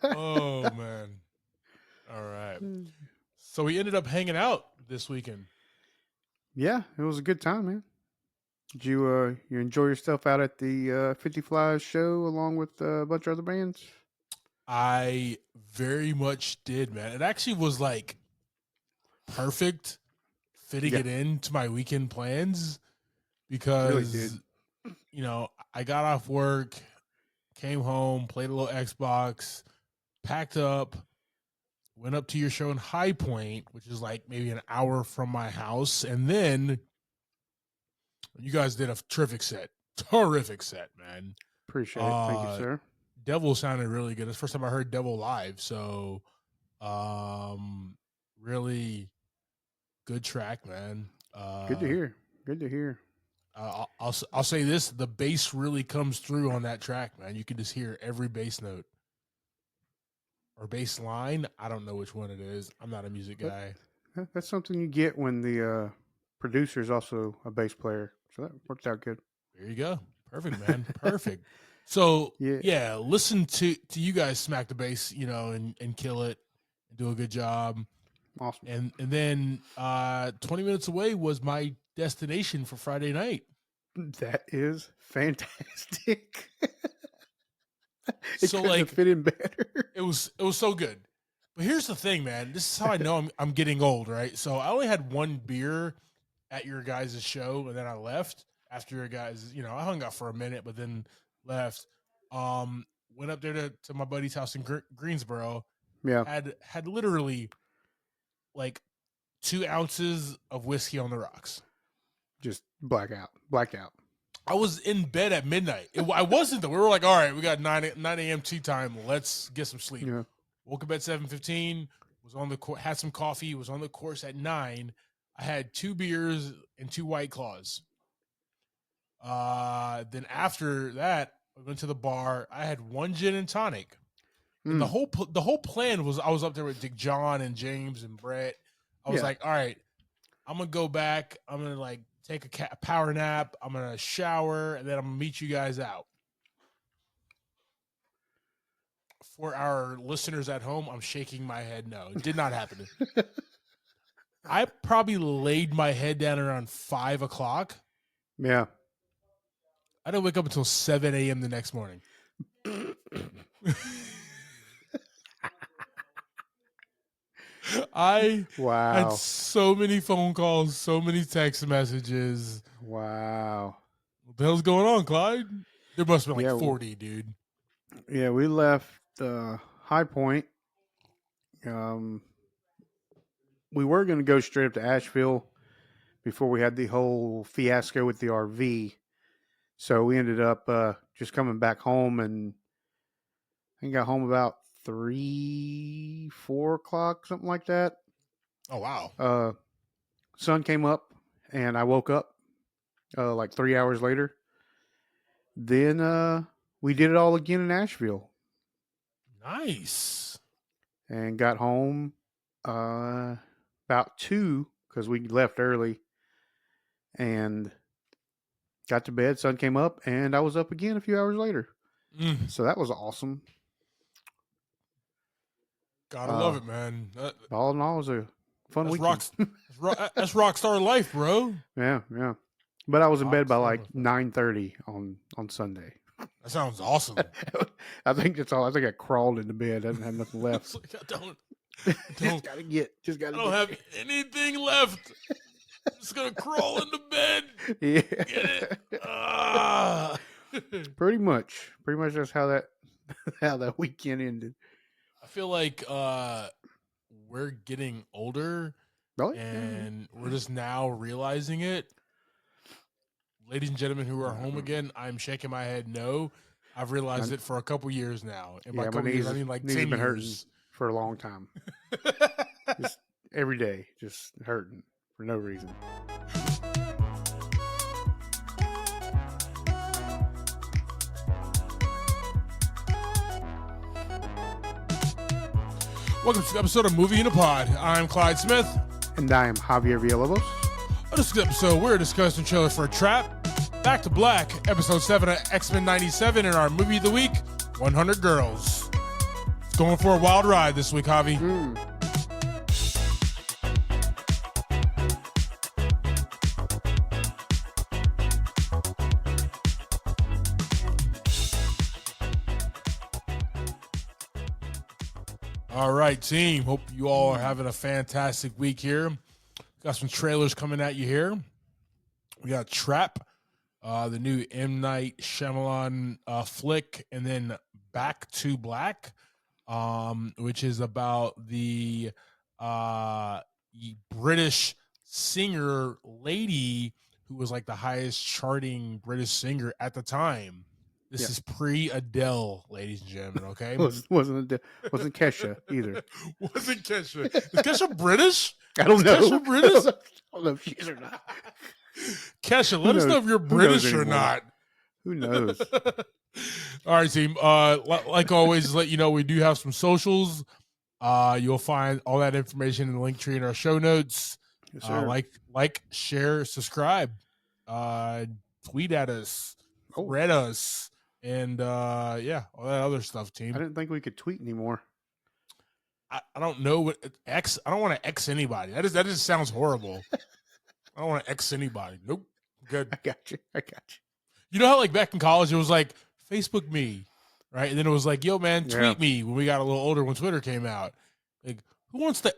Oh man. All right. So we ended up hanging out this weekend. Yeah, it was a good time, man. Did you enjoy yourself out at the 50 Flies show along with a bunch of other bands? I very much did, man. It actually was like perfect fitting Yeah, it into my weekend plans really did. because I got off work, came home, played a little Xbox, packed up, went up to your show in High Point, which is like maybe an hour from my house, and then you guys did a terrific set, man. Appreciate it. Thank you, Uh, sir. Devil sounded really good. It's the first time I heard Devil live, so um, really good track, man. Good to hear. Good to hear. I'll say this: the bass really comes through on that track, man. You can just hear every bass note or bass line. I don't know which one it is. I'm not a music That, guy. that's something you get when the producer is also a bass player. So that worked out good. There you go. Perfect, man. Perfect. So Yeah, yeah, listen to you guys smack the bass, and kill it and do a good job. awesome. And then 20 minutes away was my destination for Friday night. That is fantastic. It So couldn't have like fit in better. it was so good. But here's the thing, man. This is how I know I'm getting old, right? So I only had one beer at your guys' show, and then I left after your guys. I hung out for a minute, but then left. Went up there to my buddy's house in Greensboro. Yeah, Had literally like 2 ounces of whiskey on the rocks. just blacked out. I was in bed at midnight. I wasn't though. We were like, all right, we got 9 a.m. tea time. Let's get some sleep. Yeah, Woke up at 7:15. Was on the had some coffee. Was on the course at 9. I had 2 beers and 2 White Claws. Then after that, I went to the bar. I had 1 gin and tonic. And the whole plan was I was up there with Dick John and James and Brett. I was like, all right, I'm gonna go back. I'm gonna like take a power nap. I'm gonna shower, and then I'm gonna meet you guys out. For our listeners at home, I'm shaking my head. No, it did not happen. I probably laid my head down around 5:00. yeah. I didn't wake up until 7 a.m. the next morning. I had Wow. so many phone calls, so many text messages. Wow. What the hell's going on, Clyde? There must have been like Yeah. 40, dude. Yeah, we left High Point. We were going to go straight up to Asheville before we had the whole fiasco with the RV. So we ended up just coming back home, and I got home about 3, 4 o'clock, something like that. Oh, wow. Sun came up, and I woke up like 3 hours later. Then we did it all again in Asheville. Nice. And got home about 2 because we left early, and got to bed. Sun came up, and I was up again a few hours later. So that was awesome. Gotta love it, man. All in all, it was a fun weekend. That's rock star life, bro. Yeah. But I was in bed by like 9:30 on Sunday. That sounds awesome. I think that's all. I think I crawled into bed. I didn't have nothing left. Like, I don't I don't have anything left. I'm just gonna crawl into bed. Yeah. Get it? Pretty much that's how that weekend ended. I feel like we're getting older, and we're just now realizing it. Ladies and gentlemen who are home again, I'm shaking my head no. I've realized it for a couple years now. And by a couple years, I mean like 10 been years. Hurting for a long time. Just every day, just hurting for no reason. Welcome to the episode of Movie in a Pod. I'm Clyde Smith. And I am Javier Villalobos. On this episode, we're discussing trailer for Trap, Back to Black, Episode 7 of X-Men 97, and our Movie of the Week, 100 Girls. going for a wild ride this week, Javi. All right, team. Hope you all are having a fantastic week here. Got some trailers coming at you here. We got Trap, the new M. Night Shyamalan flick, and then Back to Black, which is about the British singer lady who was like the highest charting British singer at the time. This is pre-Adele, ladies and gentlemen. Okay, wasn't Kesha either. Wasn't Kesha? Is Kesha British? I don't know. Kesha British? I don't know if she is or not. Kesha, let us know if you're British or not. Who knows? All right, team. Like always, let you know we do have some socials. You'll find all that information in the link tree in our show notes. Yes, sir. Like, share, subscribe, tweet at us, read us, and all that other stuff, team. I didn't think we could tweet anymore. I don't know what X. I don't want to X anybody. That just sounds horrible. I don't want to X anybody. Nope. Good. I got you. You know how like back in college it was like Facebook me, right? And then it was like, yo man, tweet me when we got a little older when Twitter came out. Like, who wants to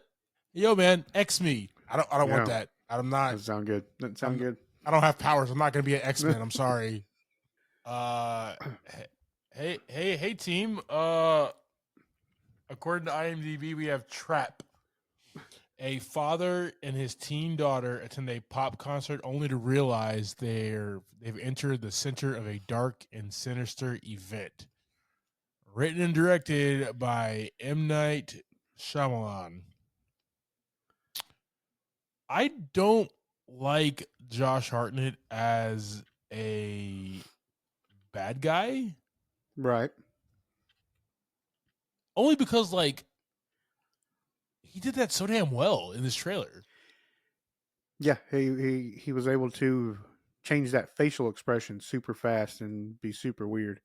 yo man, X me? I don't want that. I'm not. Doesn't sound good. Doesn't sound good. I don't have powers. I'm not gonna be an X-Men. I'm sorry. Hey team. According to IMDb, we have Trap. A father and his teen daughter attend a pop concert only to realize they've entered the center of a dark and sinister event. Written and directed by M. Night Shyamalan. I don't like Josh Hartnett as a bad guy. Right. Only because, like, he did that so damn well in this trailer. Yeah, he was able to change that facial expression super fast and be super weird.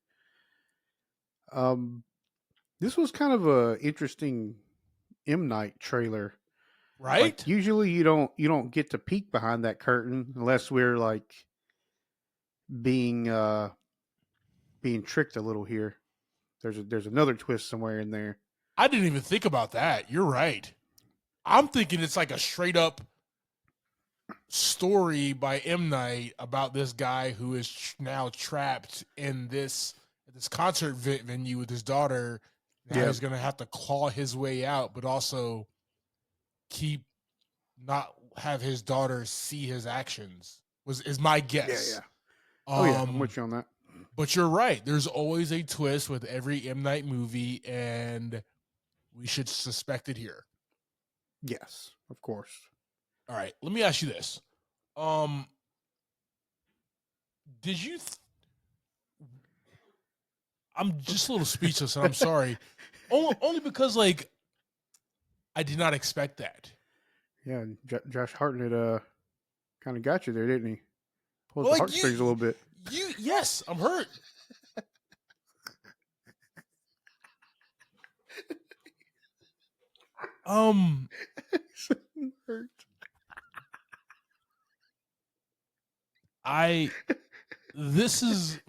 This was kind of a interesting M. Night trailer, right? Like, usually you don't get to peek behind that curtain unless we're like being tricked a little here. There's another twist somewhere in there. I didn't even think about that. You're right. I'm thinking it's like a straight up story by M. Night about this guy who is now trapped in this concert venue with his daughter. Now he's going to have to claw his way out, but also not have his daughter see his actions. Is my guess. Yeah. I'm with you on that. But you're right. There's always a twist with every M. Night movie, and we should suspect it here. Yes, of course. All right. Let me ask you this. Did you... I'm just a little speechless, and I'm sorry. Only because, like, I did not expect that. Yeah, Josh Hartnett kind of got you there, didn't he? Pulled the heartstrings a little bit. Yes, I'm hurt. Hurt. This is.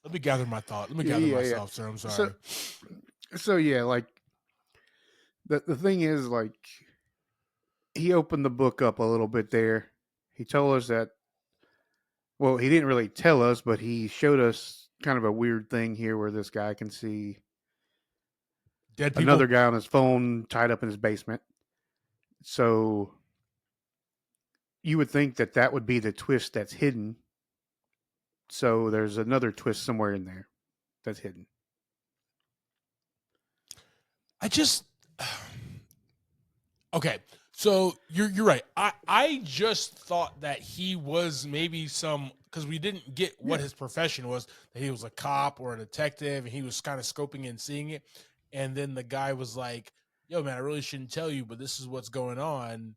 Let me gather my thought. Let me gather myself, sir. I'm sorry. So yeah, like the thing is, like, he opened the book up a little bit there. He told us that. Well, he didn't really tell us, but he showed us kind of a weird thing here where this guy can see dead people. Another guy on his phone tied up in his basement. So you would think that would be the twist that's hidden. So there's another twist somewhere in there that's hidden. Okay. So you're right. I just thought that he was maybe because we didn't get what his profession was, that he was a cop or a detective, and he was kind of scoping and seeing it. And then the guy was like, yo, man, I really shouldn't tell you, but this is what's going on.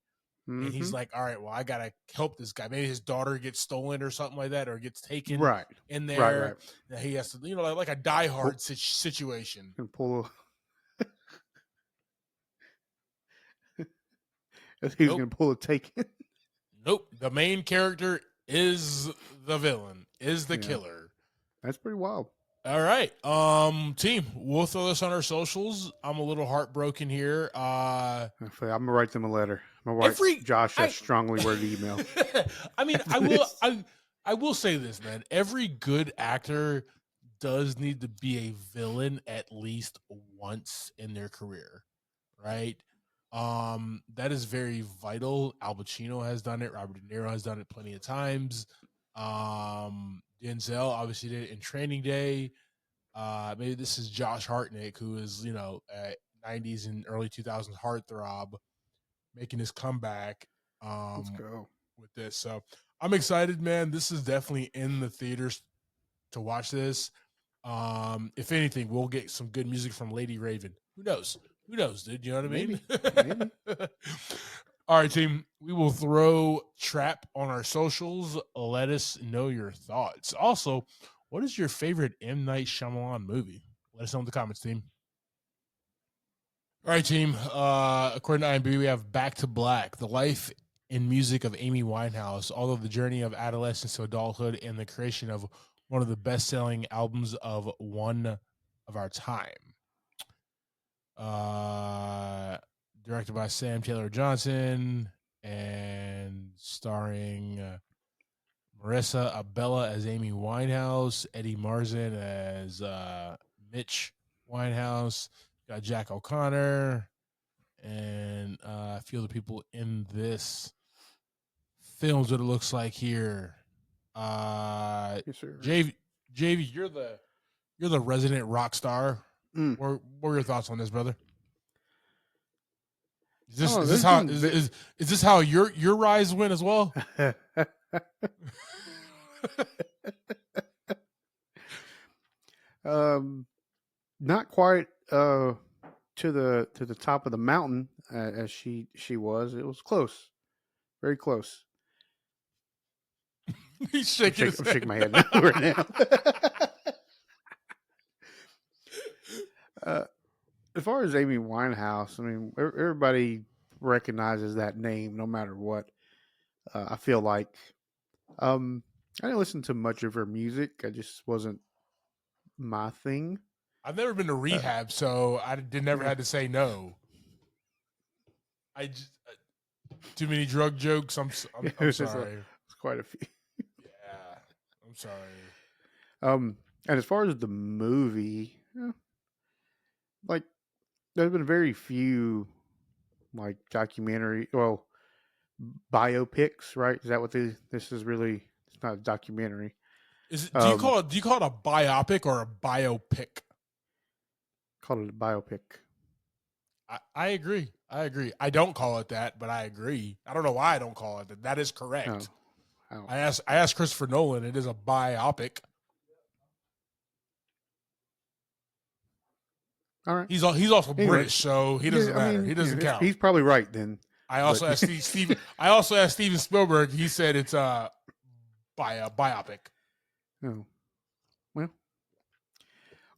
and he's Mm-hmm. like, all right, well, I gotta help this guy. Maybe his daughter gets stolen or something like that, or gets taken Right. in Right. there. Right. That he has to, like a Die Pull, Hard situation. gonna pull. He's Nope, gonna pull a taken. nope. The main character is the villain, is the Yeah, killer. that's pretty wild. All right, team, we'll throw this on our socials. I'm a little heartbroken here. I'm gonna write them a letter. I'm gonna write Every Josh a I, strongly worded email I mean, I after will, this. I will say this, man. Every good actor does need to be a villain at least once in their career, right? That is very vital. Al Pacino has done it. Robert De Niro has done it plenty of times. Denzel obviously did it in Training Day. Maybe this is Josh Hartnett, who is a 90s and early 2000s heartthrob, making his comeback Let's um, go. with this. So I'm excited, man. This is definitely in the theaters to watch this. If anything, we'll get some good music from Lady Raven. Who knows? Who knows, dude? You know what I mean? Maybe. Maybe. All right, team. We will throw Trap on our socials. Let us know your thoughts. Also, what is your favorite M. Night Shyamalan movie? Let us know in the comments, team. All right, team. According to IMDb, we have Back to Black, the life and music of Amy Winehouse, although the journey of adolescence to adulthood and the creation of one of the best-selling albums of one of our time. Directed by Sam Taylor Johnson and starring Marissa Abella as Amy Winehouse, Eddie Marsan as Mitch Winehouse, got Jack O'Connor, and a few other people in this film's what it looks like here. Yes, sir. JV, you're the resident rock star. Mm. What are your thoughts on this, brother? I don't know. There's been Is this how your rise went as well? Not quite to the top of the mountain as she was. It was close, very close. He's shaking his I'm head. shaking my head now, right now. As far as Amy Winehouse, I mean, everybody recognizes that name no matter what. I feel like I didn't listen to much of her music. I just wasn't my thing. I've never been to rehab, so I never Yeah. had to say no. I just too many drug jokes. I'm sorry. It's quite a few. Yeah, I'm sorry. And as far as the movie, like there's been very few like documentary, well, biopics, right? Is that what this is really? It's not a documentary. Is it, do you call it a biopic or a biopic? Call it a biopic. I agree. I agree. I don't call it that, but I agree. I don't know why I don't call it that. That is correct. Oh, I asked Christopher Nolan. It is a biopic. all right. He's also Anyway, British, so he doesn't matter. He doesn't count. He's probably right then. I also asked I also asked Steven Spielberg. He said it's a biopic. Oh, well,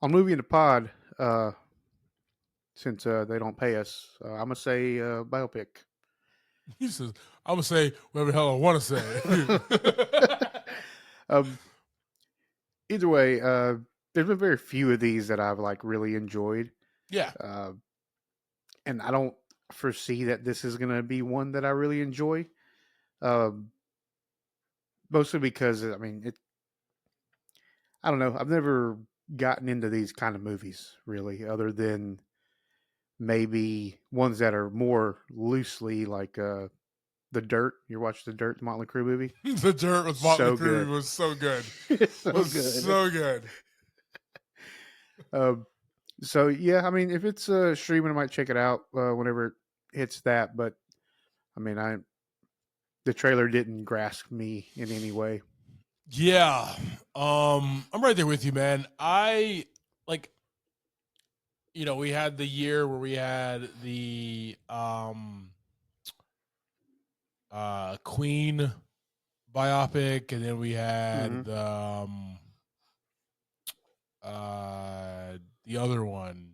on Movie in the Pod, since they don't pay us, I'm gonna say biopic. He says, "I'm gonna say whatever the hell I want to say." Either way, there's been very few of these that I've like really enjoyed. Yeah, And I don't foresee that this is gonna be one that I really enjoy. Mostly because I mean, I don't know. I've never gotten into these kind of movies really, other than maybe ones that are more loosely like The Dirt. You watched The Dirt, the Motley Crue movie? The Dirt with Motley So Crue good. was so good. So good. So good. So yeah, I mean, if it's streaming, I might check it out whenever it hits that. But I mean, the trailer didn't grasp me in any way. Yeah. I'm right there with you, man. I like we had the year where we had the Queen biopic, and then we Mm-hmm. had the other one.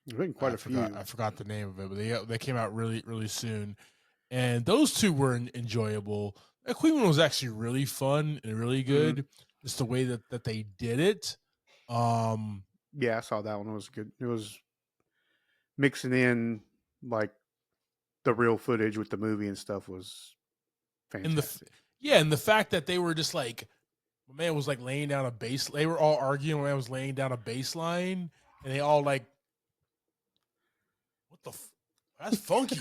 There's been quite a I few. forgot the name of it, but they came out really soon, and those two were enjoyable. The Queen one was actually really fun and really Mm-hmm. good. Just the way that they did it. Um, Yeah, I saw that one. It was good. It was mixing in like the real footage with the movie and stuff was and fantastic. and the fact that they were just like, my man was like laying down a base. They were all arguing when I was laying down a baseline, and they all like, what the? That's funky.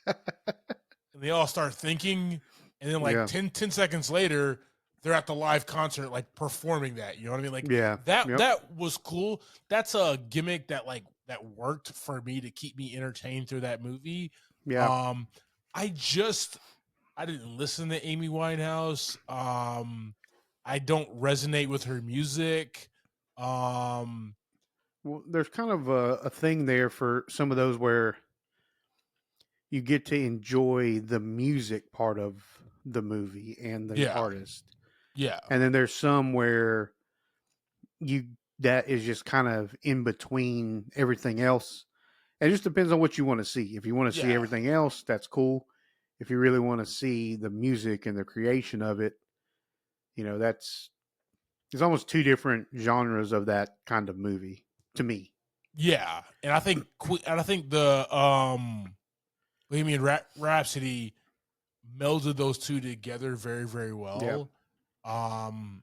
And they all start thinking, and then like Yeah. 10 seconds later, they're at the live concert like performing that. You know what I mean? Like Yeah. Yep. that was cool. That's a gimmick that that worked for me to keep me entertained through that movie. Yeah. Um, I just I didn't listen to Amy Winehouse. I don't resonate with her music. Um, Well, there's kind of a thing there for some of those where you get to enjoy the music part of the movie and the yeah, artist. yeah, And then there's some where you that is just kind of in between everything else. And it just depends on what you want to see. If you want to see yeah. everything else, that's cool. If you really want to see the music and the creation of it, that's there's almost two different genres of that kind of movie to me. Yeah, and I think the Bohemian Rhapsody melded those two together very Yeah. well. Um,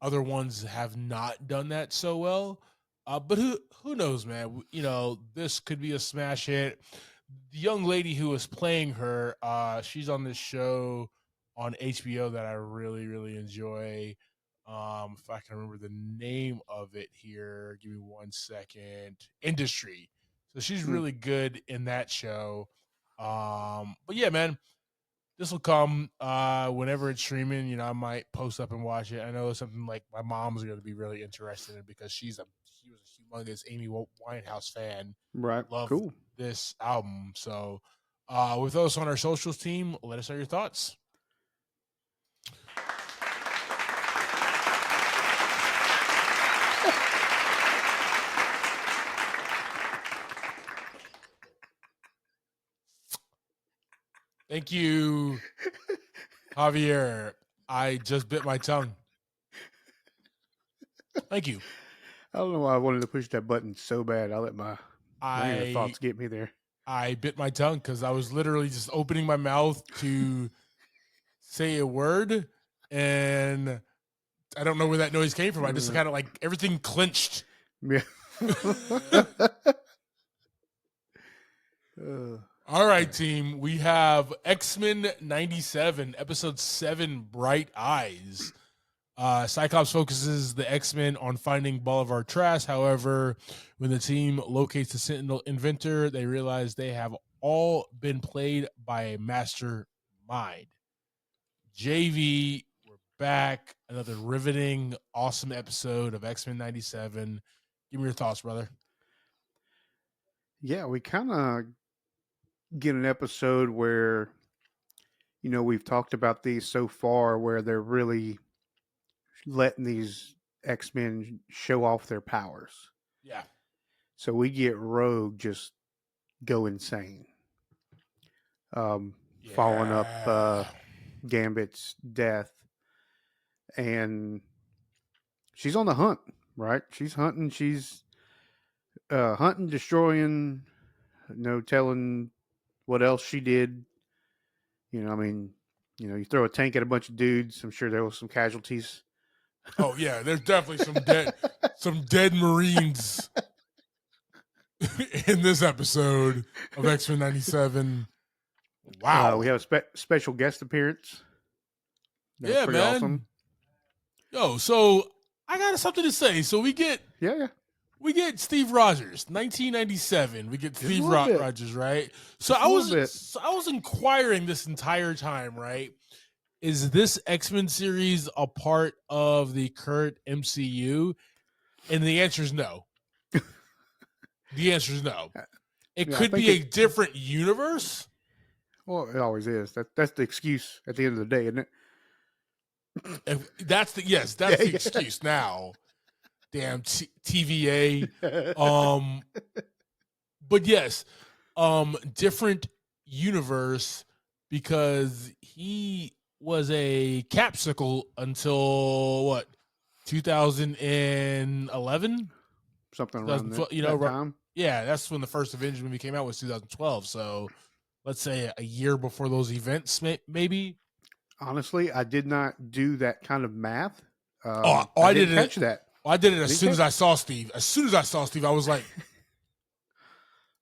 Other ones have not done that so well. But who knows, man? You know, this could be a smash hit. The young lady who was playing her, she's on this show on HBO that I really enjoy. If I can remember the name of it here, give me 1 second. Industry. So she's Mm. really good in that show. But yeah, man, this will come whenever it's streaming. You know, I might post up and watch it. I know it's something like my mom's going to be really interested in because she was a humongous Amy Winehouse fan. Right. Loved Cool. this album. So, with us on our socials team, let us know your thoughts. Thank you, Javier. I just bit my tongue. Thank you. I don't know why I wanted to push that button so bad. I let my inner I thoughts get me there. I bit my tongue because I was literally just opening my mouth to say a word, and I don't know where that noise came from. I just kind of like everything clenched. Yeah. All right, team. We have X-Men 97, episode 7, Bright Eyes. Cyclops focuses the X-Men on finding Bolivar Trask. However, when the team locates the Sentinel inventor, they realize they have all been played by a master mind. JV, we're back. Another riveting, awesome episode of X-Men 97. Give me your thoughts, brother. Yeah, we kind of get an episode where we've talked about these so far where they're really letting these X-Men show off their powers. Yeah. So we get Rogue just go insane. Following up Yeah. Gambit's death, and she's on the hunt, right? She's hunting. She's hunting, destroying. No telling what else she did. I mean, you throw a tank at a bunch of dudes. I'm sure there was some casualties. Oh yeah, there's definitely some dead Marines in this episode of X-Men 97. Wow. We have a special guest appearance. That was Yeah, pretty man. awesome. Yo, so I got something to say. So we get Yeah. Steve Rogers, 1997. We get Just a Steve little bit. Rogers, right? So Just a little bit. I was inquiring this entire time, right? Is this X-Men series a part of the current MCU? And the answer is no. The answer is no. It Yeah, I could think be a different universe. Well, it always is. That's the excuse at the end of the day, isn't it? That's Yeah, the excuse now. Damn TVA. yeah. But yes, different universe because he was a capsicle until what 2011, Something around 2012. that time. Yeah, that's when the first Avengers movie came out was 2012. So let's say a year before those events, maybe. Honestly, I did not do that kind of math. I I did didn't it. catch that. I did it I as didn't soon as catch I it. saw Steve. As soon as I saw Steve, I was like,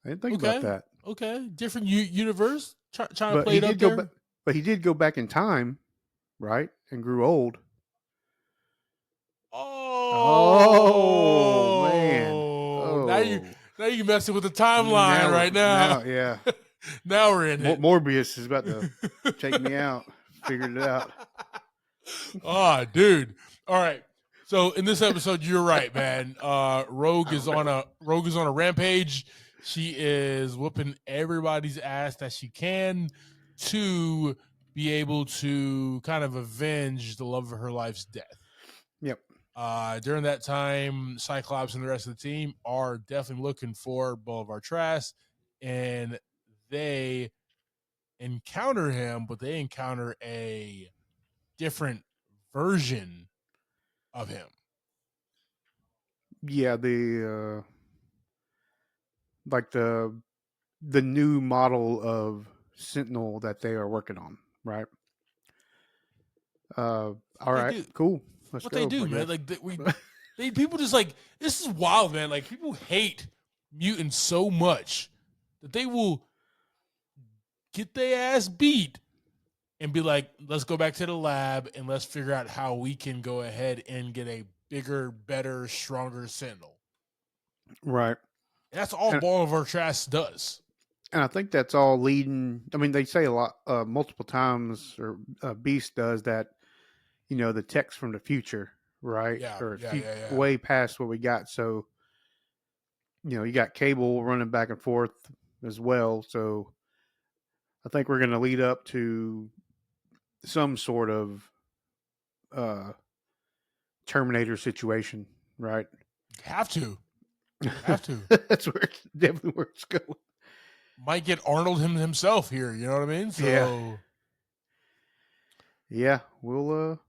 I didn't think about okay, that. okay, different universe. Trying to But play he it up did go back. there. But he did go back in time, right, and grew old. Oh man. Oh, Oh. now you messing with the timeline Now, right now. now, yeah. Now we're in it. Morbius is about to take me out. Figured it out. Oh, dude. All right. So in this episode, you're right, man. I don't know. Rogue is on a rampage. She is whooping everybody's ass that she can to be able to kind of avenge the love of her life's death. Yep. During that time, Cyclops and the rest of the team are definitely looking for Boulevard Trask, and they encounter him, but they encounter a different version of him. Yeah, the like the new model of Sentinel that they are working on, right? All They right, do cool. Let's what they go, do, I man. guess. Like they people just like this is wild, man. Like people hate mutants so much that they will get their ass beat and be like, let's go back to the lab and let's figure out how we can go ahead and get a bigger, better, stronger Sentinel. Right. And that's all And Ball of our Trash does. and I think that's all leading. I mean, they say a lot, multiple times, or Beast does that. You know, the text from the future, right, Yeah, or yeah, yeah, yeah. way past what we got. So, you know, you got Cable running back and forth as well. So, I think we're going to lead up to some sort of uh, Terminator situation, right? Have to. Have to. That's where it's definitely where it's going. Might get Arnold himself here, you know what I mean? Yeah, So yeah, we'll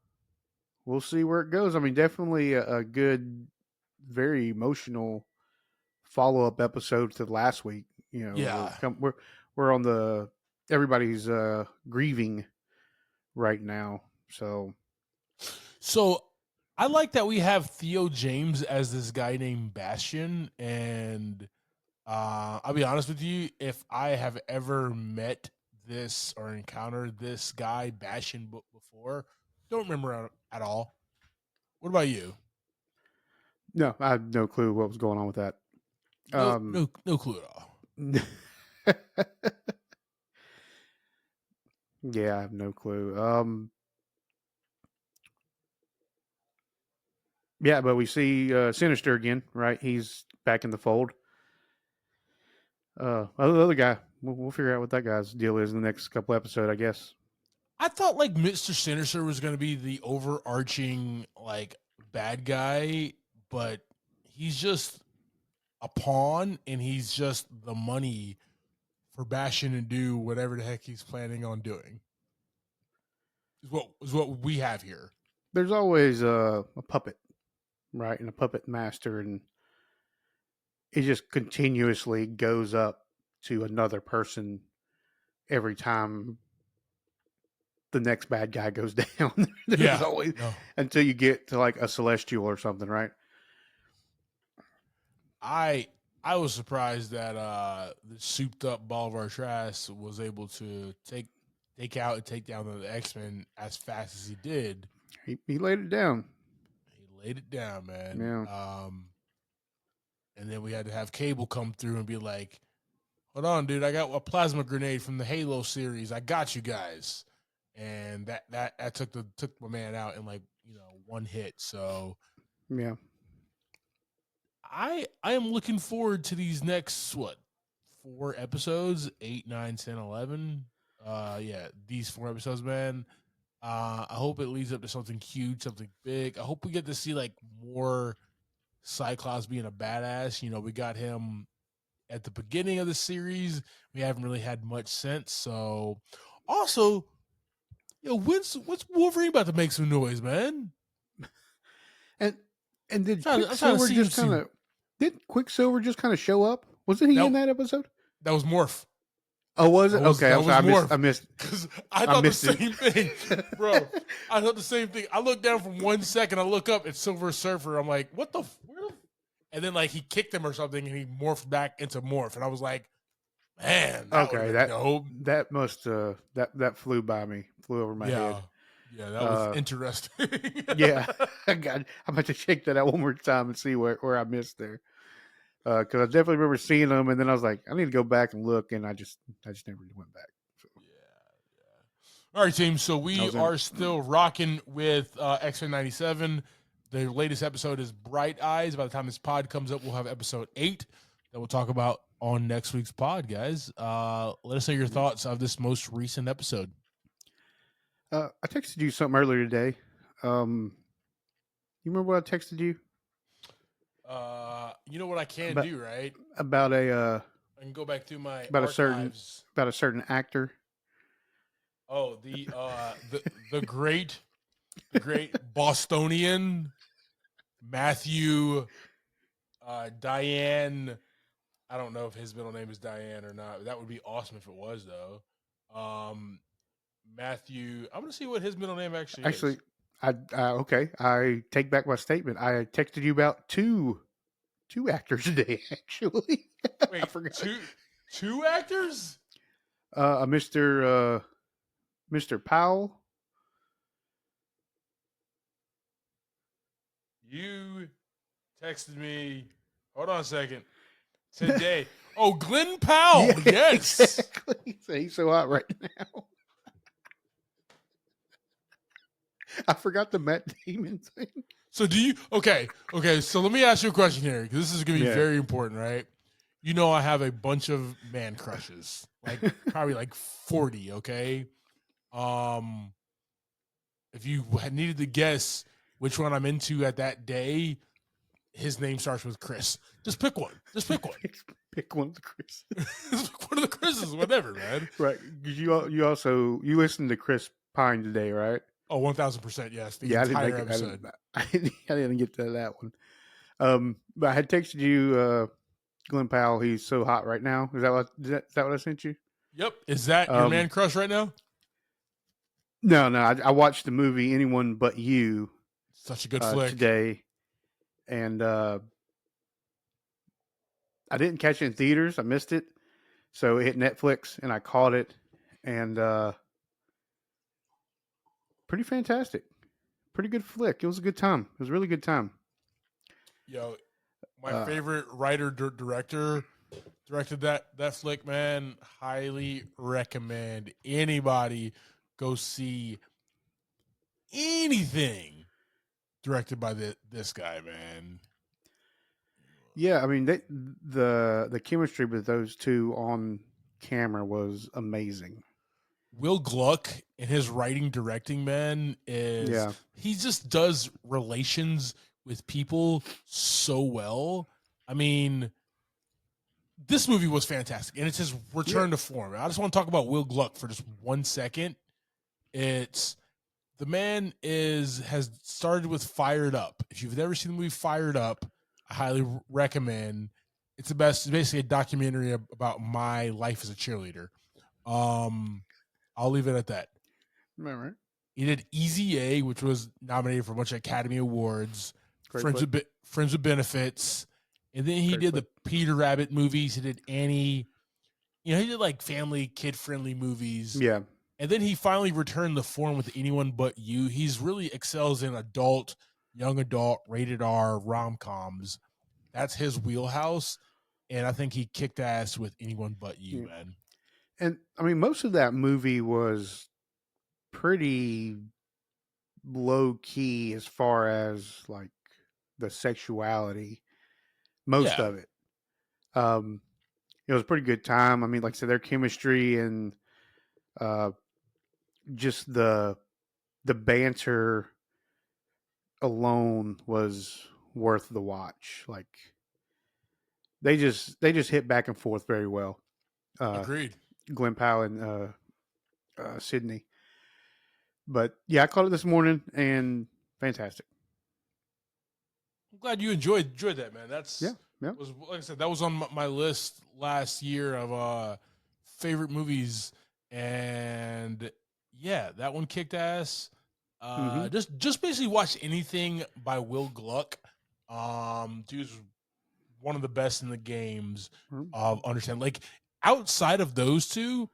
see where it goes. I mean, definitely a good, very emotional follow up episode to last week. You know, yeah. we're on the everybody's grieving right now. So I like that we have Theo James as this guy named Bastion. And I'll be honest with you, if I have ever met this or encountered this guy Bastion before, don't remember at all. What about you? No, I have no clue what was going on with that. No clue at all. Yeah, I have no clue. Yeah, but we see Sinister again, right? He's back in the fold. The other guy, we'll figure out what that guy's deal is in the next couple episodes, I guess. I thought like Mr. Sinister was going to be the overarching like bad guy, but he's just a pawn and he's just the money for Bastion to do whatever the heck he's planning on doing. Is what we have here. There's always a puppet, right, and a puppet master, and it just continuously goes up to another person every time the next bad guy goes down. There's always No. until you get to like a celestial or something, right? I was surprised that the souped up ball of our trash was able to take out and take down the X-Men as fast as he did. He laid it down. He laid it down, man. Yeah. And then we had to have Cable come through and be like, "Hold on, dude, I got a plasma grenade from the Halo series. I got you guys." And that took my man out in like, one hit. So Yeah. I am looking forward to these next 4 episodes, 8, 9, 10, 11. Yeah, these 4 episodes, man. I hope it leads up to something huge, something big. I hope we get to see like more Cyclops being a badass. You know, we got him at the beginning of the series. We haven't really had much since. So, also, what's Wolverine about to make some noise, man? And did I'm trying to Quicksilver see him just kind see of show up? Wasn't he in that. that episode? That was Morph. Oh, was it? Okay, That I'm was sorry. Morph. I missed. Because I I thought the missed it. same thing, bro. I thought the same thing. I look down for 1 second. I look up. It's Silver Surfer. I'm like, what the? Where the? And then like he kicked him or something, and he morphed back into Morph. And I was like, man, that would have Okay, been dope. that must that flew by me, flew over my head. Yeah, yeah, that was Uh, interesting. yeah, I'm about to check that out one more time and see where I missed there. Because I definitely remember seeing them, and then I was like, I need to go back and look, and I just never went back. So All right, team. So I we was in. are still rocking with X-Men 97. The latest episode is Bright Eyes. By the time this pod comes up, we'll have episode 8 that we'll talk about on next week's pod, guys. Let us know your thoughts of this most recent episode. I texted you something earlier today. You remember what I texted you You know what I can about do, right? about a I can go back through my about archives. a certain actor? Oh, the great Bostonian Matthew Diane. I don't know if his middle name is Diane or not. That would be awesome if it was, though. Matthew. I'm gonna see what his middle name actually Actually, is. okay. I take back my statement. I texted you about two actors today. Actually, I Wait, forgot. two actors? Mr. Powell. You texted me. Hold on a second. Today. Oh, Glenn Powell. Yeah, Yes. exactly. So he's so hot right now. I forgot the Matt Damon thing. So do you? Okay. So let me ask you a question here, because this is going to be Yeah. very important, right? You know, I have a bunch of man crushes, like probably like 40. Okay. If you needed to guess which one I'm into at that day, his name starts with Chris. Just pick one. Pick one of the Chris. Just pick one of the Chris's, whatever, man. Right. You listened to Chris Pine today, right? Oh, 1000%. Yes. The Yeah, entire episode. I didn't get to that one. But I had texted you, Glenn Powell. He's so hot right now. Is that what I sent you? Yep. Is that your man crush right now? No. I watched the movie Anyone But You. Such a good flick today, and I didn't catch it in theaters. I missed it, so it hit Netflix, and I caught it, and pretty fantastic, pretty good flick. It was a good time. It was a really good time. Yo, my favorite writer director directed that flick, man. Highly recommend anybody go see anything directed by this guy, man. Yeah, I mean the chemistry with those two on camera was amazing. Will Gluck in his writing directing, man, he just does relations with people so well. I mean, this movie was fantastic, and it's his return to form. I just want to talk about Will Gluck for just 1 second. It's the man has started with Fired Up. If you've never seen the movie Fired Up, I highly recommend. It's the best. It's basically a documentary about my life as a cheerleader. I'll leave it at that. All right. He did Easy A, which was nominated for a bunch of Academy Awards. Friends with Benefits, and then he did the Peter Rabbit movies. He did Annie. He did like family, kid-friendly movies. Yeah. And then he finally returned the form with Anyone But You. He's really excels in adult, young adult, rated R rom-coms. That's his wheelhouse. And I think he kicked ass with Anyone But You, man. And I mean, most of that movie was pretty low key as far as like the sexuality. Most of it. It was a pretty good time. I mean, like I said, their chemistry and Uh, just the banter alone was worth the watch. Like they just hit back and forth very well. Uh, Agreed. Glenn Powell and Sydney. But yeah, I caught it this morning and fantastic. I'm glad you enjoyed that, man. Yeah, That's yeah. was like I said, that was on my list last year of favorite movies, and yeah, that one kicked ass. Mm-hmm. Just basically watch anything by Will Gluck. Dude's one of the best in the games of understand. Like outside of those two,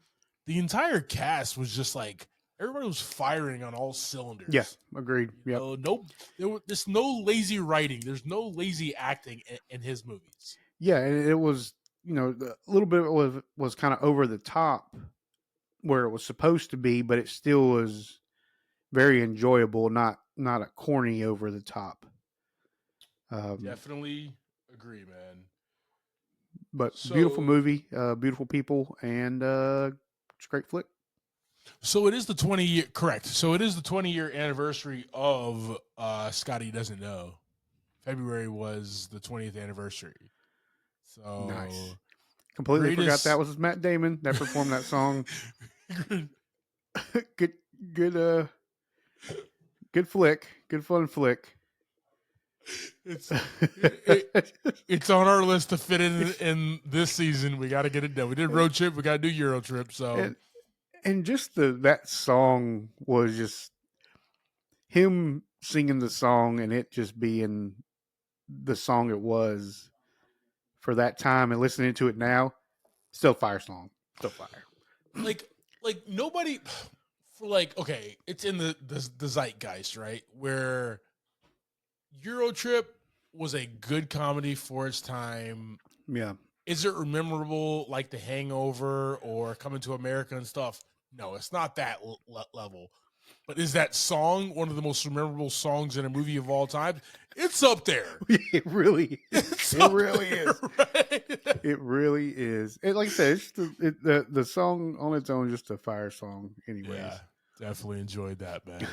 the entire cast was just like everybody was firing on all Yeah, cylinders. agreed. You Yep. know, there's no lazy writing. There's no lazy acting in his movies. Yeah, and it was a little bit was kind of over the top where it was supposed to be, but it still was very enjoyable. Not a corny over the top. Um, Definitely agree, man. but beautiful So, movie, beautiful people, and it's a great flick. so it is the 20-year correct. So it is the 20-year anniversary of Scotty Doesn't Know. February was the 20th anniversary. Nice. So Completely forgot that greatest. was Matt Damon that performed that song. good, good, good flick. Good fun flick. it's it's on our list to fit in this season. We got to get it done. We did road trip. We got to do Euro trip. So and and just that song was just him singing the song and it just being the song it was for that time and listening to it now, still fire song, still fire. like nobody for like okay, it's in the zeitgeist, right? Where Euro trip was a good comedy for its time. Yeah, Is it memorable like The Hangover or Coming to America and stuff? No, it's not that level. But is that song one of the most memorable songs in a movie of all time? It's up there. it really is. It's It up really there, is. right? It really is. And like I said, it's the song on its own is just a fire song, Yeah, anyways. definitely enjoyed that, man.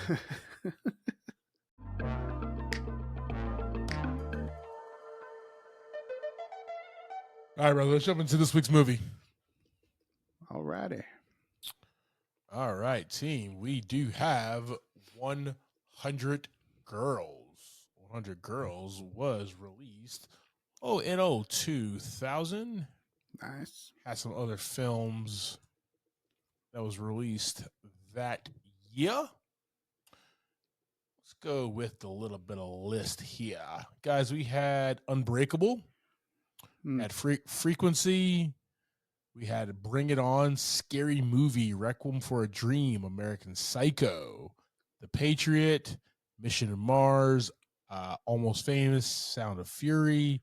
All right, brother, let's jump into this week's movie. Alrighty. All right, team. We do have 100 Girls. 100 Girls was released in 2000. Nice. Had some other films that was released that year. Let's go with a little bit of list here. Guys, we had Unbreakable, had Frequency, we had Bring It On, Scary Movie, Requiem for a Dream, American Psycho, The Patriot, Mission to Mars, Almost Famous, Sound of Fury,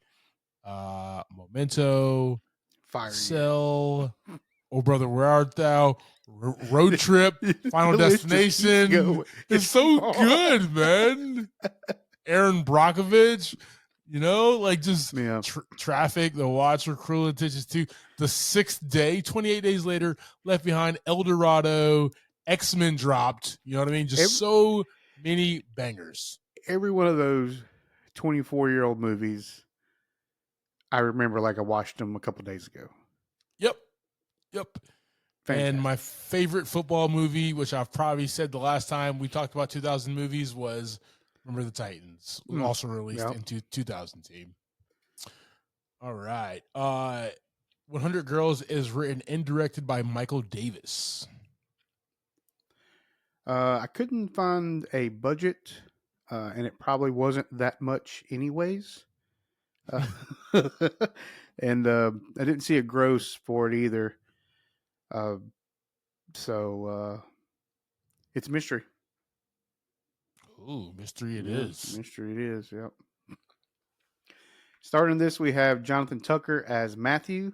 Memento, Fire year. Cell, Oh Brother, Where Art Thou, Road Trip, Final The list just keeps Destination. going. It's It keeps so on. good, man. Aaron Brockovich, like just Yeah. Traffic, The Watcher, Cruel Intentions 2, The Sixth Day, 28 Days Later, Left Behind, El Dorado, X-Men dropped. You know what I mean? Just so many bangers. Every one of those 24-year-old movies, I remember like I watched them a couple days ago. Yep. Yep. And my Fantastic. favorite football movie, which I've probably said the last time we talked about 2000 movies, was Remember the Titans, also released Yep. in 2000 team. All right. 100 Girls is written and directed by Michael Davis. I couldn't find a budget, and it probably wasn't that much anyways. And I didn't see a gross for it either. Uh, so it's a mystery. Ooh, mystery it Yeah, is. mystery it is. Yep. Starting this, we have Jonathan Tucker as Matthew,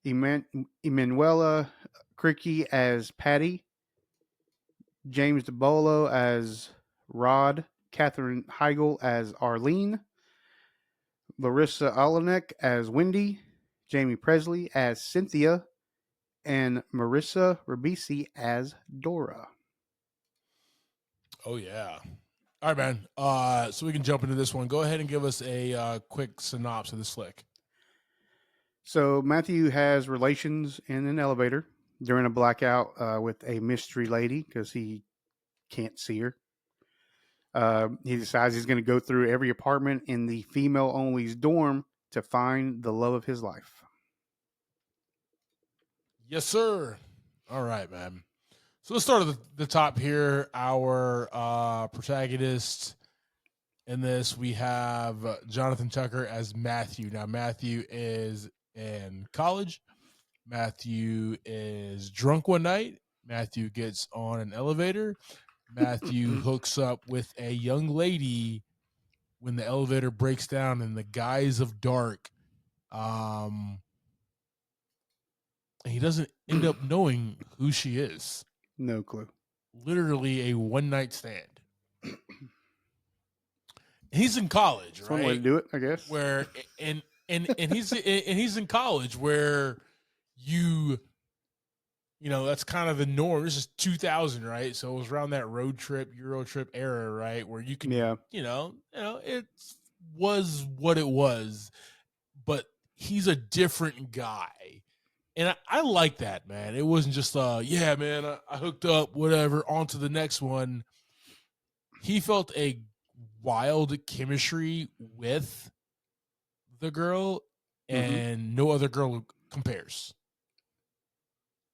Emanuela Cricky as Patty, James DeBolo as Rod, Katherine Heigl as Arlene, Larissa Olenek as Wendy, Jamie Presley as Cynthia, and Marissa Ribisi as Dora. Oh yeah. All right, man. So we can jump into this one. Go ahead and give us a quick synopsis of this flick. So Matthew has relations in an elevator during a blackout with a mystery lady because he can't see her. He decides he's going to go through every apartment in the female only's dorm to find the love of his life. Yes, sir. All right, man. So let's start at the top here. Our protagonist in this, we have Jonathan Tucker as Matthew. Now, Matthew is in college. Matthew is drunk one night. Matthew gets on an elevator. Matthew hooks up with a young lady when the elevator breaks down in the guise of dark. He doesn't end up knowing who she is. No clue. Literally a one night stand. He's in college, That's right? one way to do it, I guess. Where and he's in college where you know that's kind of the norm. This is 2000, right? So it was around that road trip, Euro trip era, right? Where you can, you know, it was what it was, but he's a different guy. And I like that, man. It wasn't just, yeah, man, I hooked up, whatever, on to the next one. He felt a wild chemistry with the girl, and no other girl compares.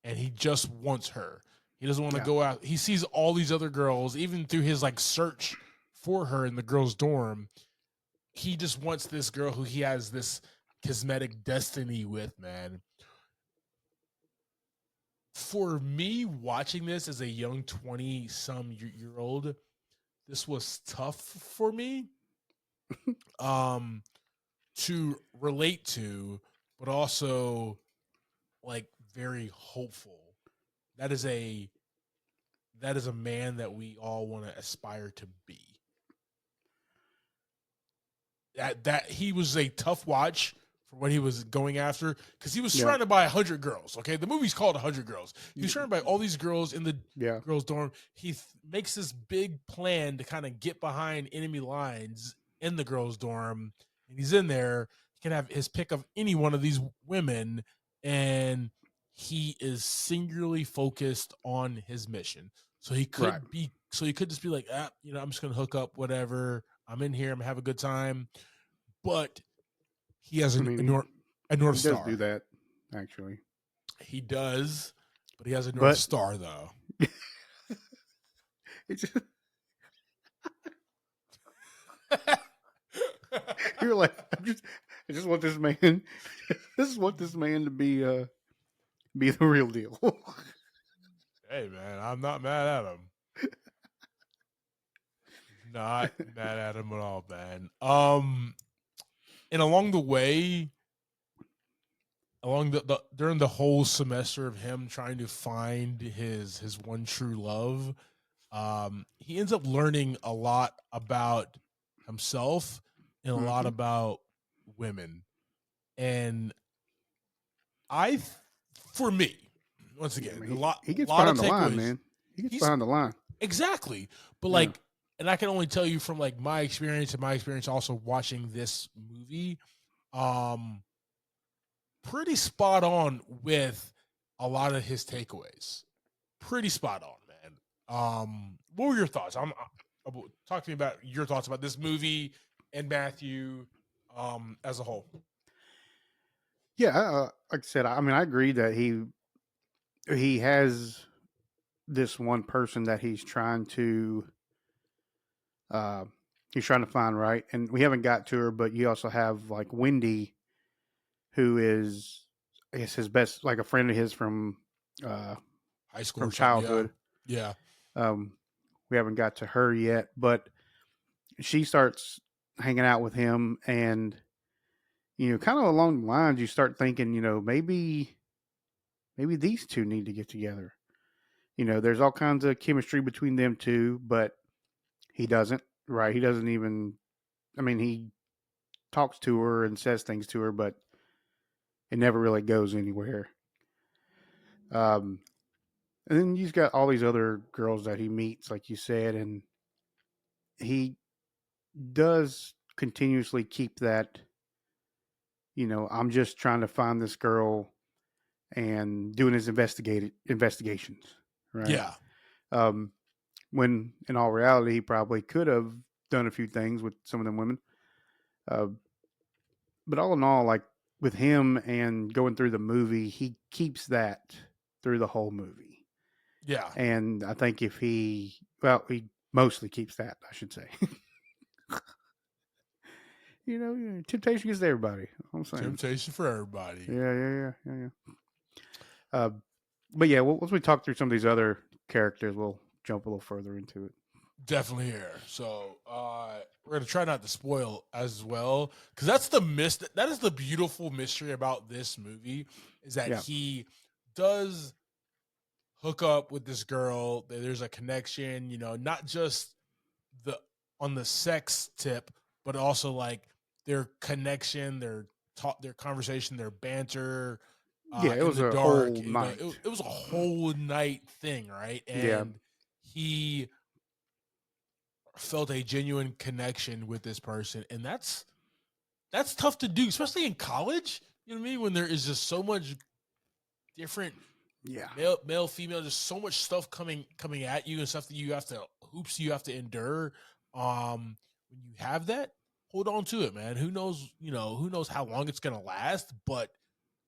And he just wants her. He doesn't want to go out. He sees all these other girls, even through his like search for her in the girls' dorm. He just wants this girl who he has this cosmetic destiny with, man. For me, watching this as a young 20-some-year-old, this was tough for me to relate to, but also like very hopeful. That is a man that we all want to aspire to be. That he was a tough watch for what he was going after because he was surrounded by 100 girls. Okay, the movie's called 100 Girls. He was surrounded by all these girls in the girls' dorm. He makes this big plan to kind of get behind enemy lines in the girls' dorm, and he's in there. He can have his pick of any one of these women, and he is singularly focused on his mission. So he could be. So he could just be like, I'm just gonna hook up, whatever. I'm in here. I'm gonna have a good time. But he has a North Star. He does do that, actually. He does, but he has a North Star, though. You're like, I just want this man. This is what this man to be the real deal. Hey, man, I'm not mad at him. Not mad at him at all, man. And along the way, during the whole semester of him trying to find his one true love, he ends up learning a lot about himself and a lot about women. And for me, once again, he gets behind the line, man. He gets behind the line. Exactly. But like, and I can only tell you from like my experience and my experience also watching this movie, pretty spot on with a lot of his takeaways. Pretty spot on, man. What were your thoughts? Talk to me about your thoughts about this movie and Matthew as a whole. Yeah, like I said, I mean, I agree that he has this one person that he's trying to find, right? And we haven't got to her, but you also have like Wendy, who is, I guess, his best, like a friend of his from high school, from childhood. Yeah. We haven't got to her yet, but she starts hanging out with him, and kind of along the lines, you start thinking, maybe these two need to get together. There's all kinds of chemistry between them two, but he doesn't, right? He doesn't even, I mean, he talks to her and says things to her, but it never really goes anywhere. Um, and then you've got all these other girls that he meets, like you said, and he does continuously keep that. I'm just trying to find this girl and doing his investigations, right? Yeah. Um, when in all reality, he probably could have done a few things with some of them women. Uh, but all in all, like with him and going through the movie, he keeps that through the whole movie. Yeah. And I think he mostly keeps that, I should say. Temptation gets to everybody. I'm saying. Temptation for everybody. Yeah. Uh, but yeah, once we talk through some of these other characters, we'll jump a little further into it. Definitely here. So we're gonna try not to spoil as well, because that's that is the beautiful mystery about this movie, is that Yeah, he does hook up with this girl. There's a connection, not just the on the sex tip, but also like their connection, their talk, their conversation, their banter yeah, it in was the a dark. whole night. It was a whole night thing, right? Yeah, And he felt a genuine connection with this person, and that's tough to do, especially in college. You know what I mean? When there is just so much different yeah, male, female, just so much stuff coming at you and stuff that you have to endure. When you have that, hold on to it, man. Who knows? Who knows how long it's gonna last, but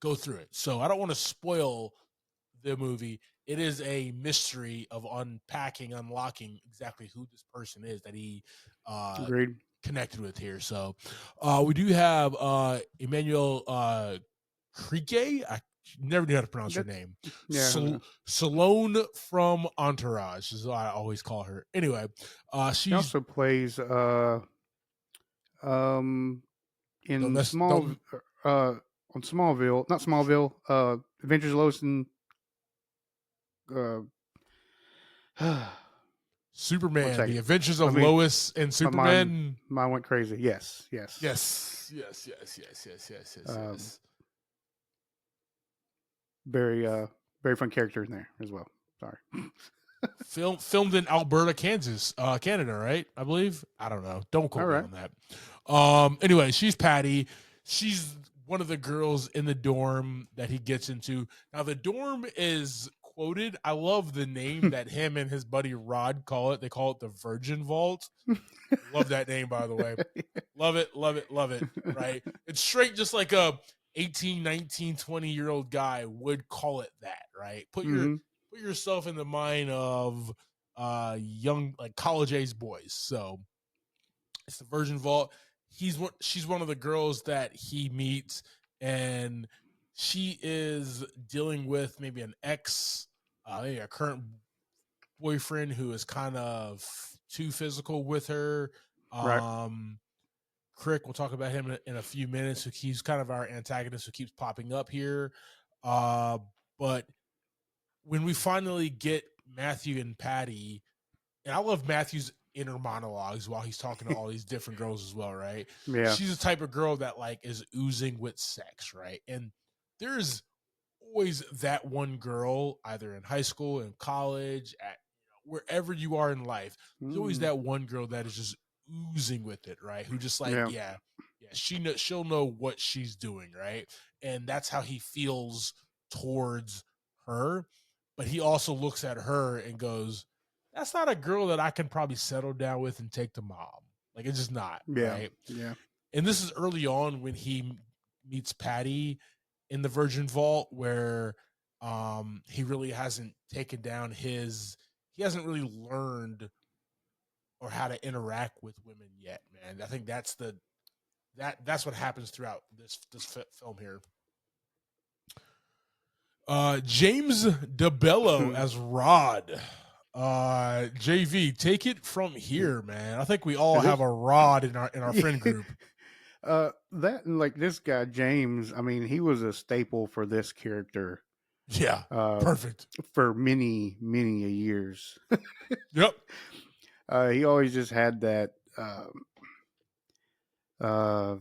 go through it. So I don't want to spoil the movie. It is a mystery of unpacking, unlocking exactly who this person is that he uh, agreed. connected with here. So we do have Emmanuel Krike. I never knew how to pronounce her That, name. yeah, I don't know. Salone from Entourage is what I always call her. Anyway, He she's also plays um in small don't uh on Smallville, not Smallville, Adventures of Lois and uh one Superman, second. The Adventures Let of me Lois and my mind Superman. mind went crazy. Yes. Um Yes. very very fun character in there as well. Sorry. Filmed in Alberta, Kansas, Canada, right? I believe. I don't know. Don't All quote me right. on that. Anyway, she's Patty. She's one of the girls in the dorm that he gets into. Now the dorm is quoted. I love the name that him and his buddy Rod call it. They call it the Virgin Vault. Love that name, by the way. Love it. Right? It's straight just like a 18, 19, 20-year-old guy would call it that, right? hmm Put yourself in the mind of young, like college age boys. So it's the Virgin Vault. She's one of the girls that he meets, and she is dealing with maybe an ex, maybe a current boyfriend who is kind of too physical with her. Right. Um, Crick, we'll talk about him in a few minutes. He's kind of our antagonist who keeps popping up here. But when we finally get Matthew and Patty, and I love Matthew's inner monologues while he's talking to all these different girls as well, right? Yeah. She's the type of girl that like is oozing with sex, right? And there's always that one girl, either in high school, in college, at wherever you are in life. There's always Mm. that one girl that is just oozing with it, right? Who just like, Yeah. yeah, she'll know what she's doing, right? And that's how he feels towards her. But he also looks at her and goes, "That's not a girl that I can probably settle down with and take to mom. Like it's just not, Yeah. right?" Yeah. And this is early on when he meets Patty in the Virgin Vault, where he really hasn't taken down he hasn't really learned or how to interact with women yet, man. I think that's what happens throughout this film here. James DeBello as Rod. JV, take it from here, man. I think we all have This a Rod in our friend group. that and like this guy James, I mean, he was a staple for this character Yeah, uh, perfect. for many years. Yep. He always just had that uh,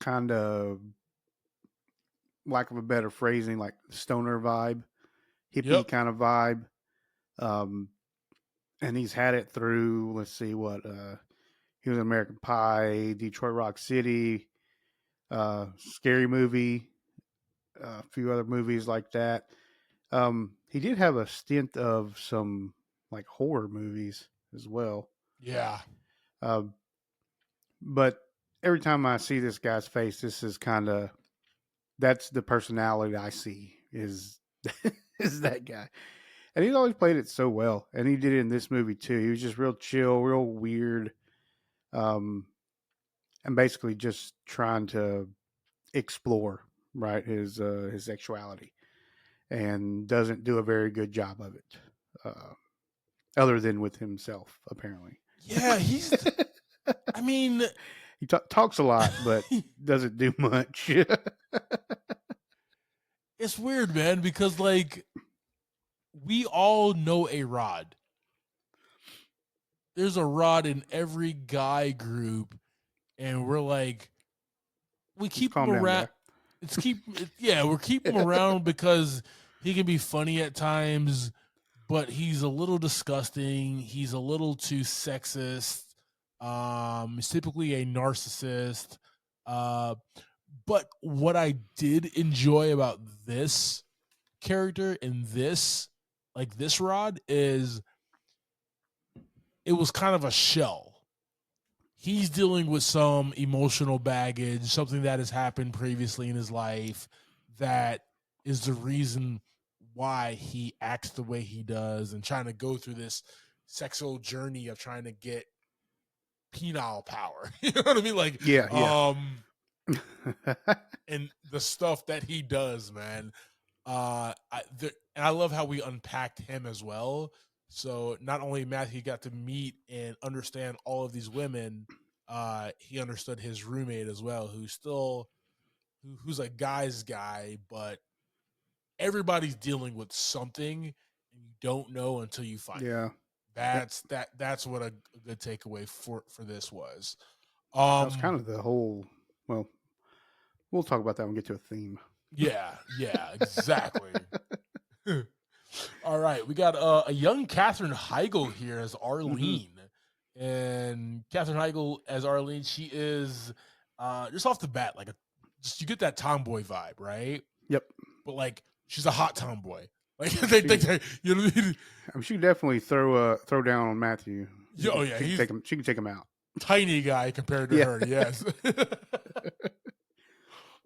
kind of lack of a better phrasing, like stoner vibe, hippie Yep. kind of vibe. Um, and he's had it through, let's see what, he was in American Pie, Detroit Rock City, Scary Movie, a few other movies like that. He did have a stint of some like horror movies as well. Yeah. Um, but every time I see this guy's face, this is kind of that's the personality I see is that guy, and he's always played it so well, and he did it in this movie too. He was just real chill, real weird, um, and basically just trying to explore right his sexuality, and doesn't do a very good job of it, other than with himself apparently. Yeah, I mean, He talks a lot, but doesn't do much. it's weird, man, because like we all know a Rod. There's a Rod in every guy group, and we're like, we Just keep him calm down, around. guy. Yeah, we're keeping him around because he can be funny at times, but he's a little disgusting. He's a little too sexist. He's typically a narcissist. Uh, but what I did enjoy about this character in this, like this Rod, is it was kind of a shell. He's dealing with some emotional baggage, something that has happened previously in his life that is the reason why he acts the way he does and trying to go through this sexual journey of trying to get penile power. You know what I mean? Like, Yeah, yeah. and the stuff that he does, man. And I love how we unpacked him as well. So not only Matthew got to meet and understand all of these women, he understood his roommate as well, who's a guy's guy, but everybody's dealing with something and you don't know until you find Yeah. out. That's what a good takeaway for this was. That was kind of the whole. Well, we'll talk about that when we get to a theme. Yeah, exactly. All right, we got a young Katherine Heigl here as Arlene, and Katherine Heigl as Arlene. She is just off the bat just you get that tomboy vibe, right? Yep. But like she's a hot tomboy. Like you know what I mean? I mean, she could definitely throw down on Matthew. Oh yeah, She could he's take him. She could take him out. tiny guy compared to Yeah. her. Yes.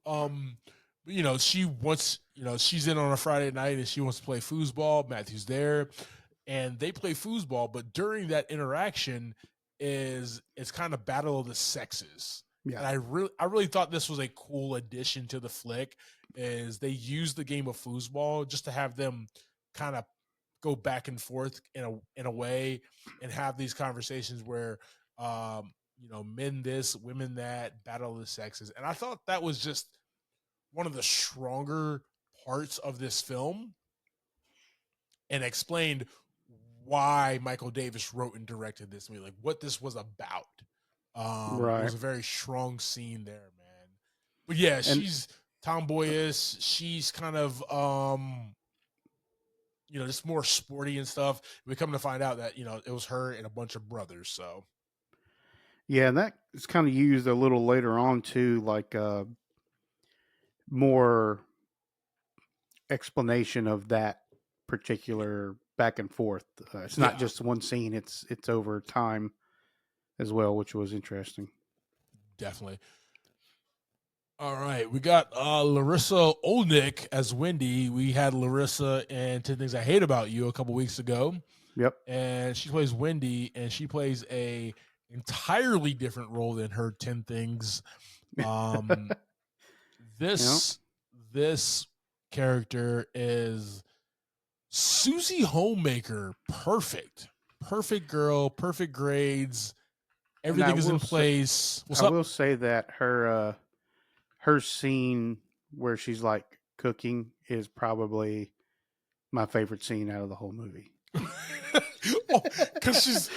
um, she wants, she's in on a Friday night and she wants to play foosball. Matthew's there, and they play foosball. But during that interaction, it's kind of battle of the sexes. Yeah. And I really thought this was a cool addition to the flick. Is they use the game of foosball just to have them kind of go back and forth in a way and have these conversations where men this, women that, battle of the sexes. And I thought that was just one of the stronger parts of this film and explained why Michael Davis wrote and directed this movie, like what this was about. It was a very strong scene there, man. But yeah, she's tomboyish. She's kind of just more sporty and stuff. We come to find out that it was her and a bunch of brothers. So yeah, and that is kind of used a little later on too, like more explanation of that particular back and forth. It's not just one scene; it's over time as well, which was interesting. Definitely. All right, we got Larissa Olnick as Wendy. We had Larissa in 10 Things I Hate About You a couple weeks ago. Yep. And she plays Wendy, and she plays a entirely different role than her 10 Things. This character is Susie Homemaker. Perfect girl, perfect grades. Everything is in place. I will say that her scene where she's like cooking is probably my favorite scene out of the whole movie. Because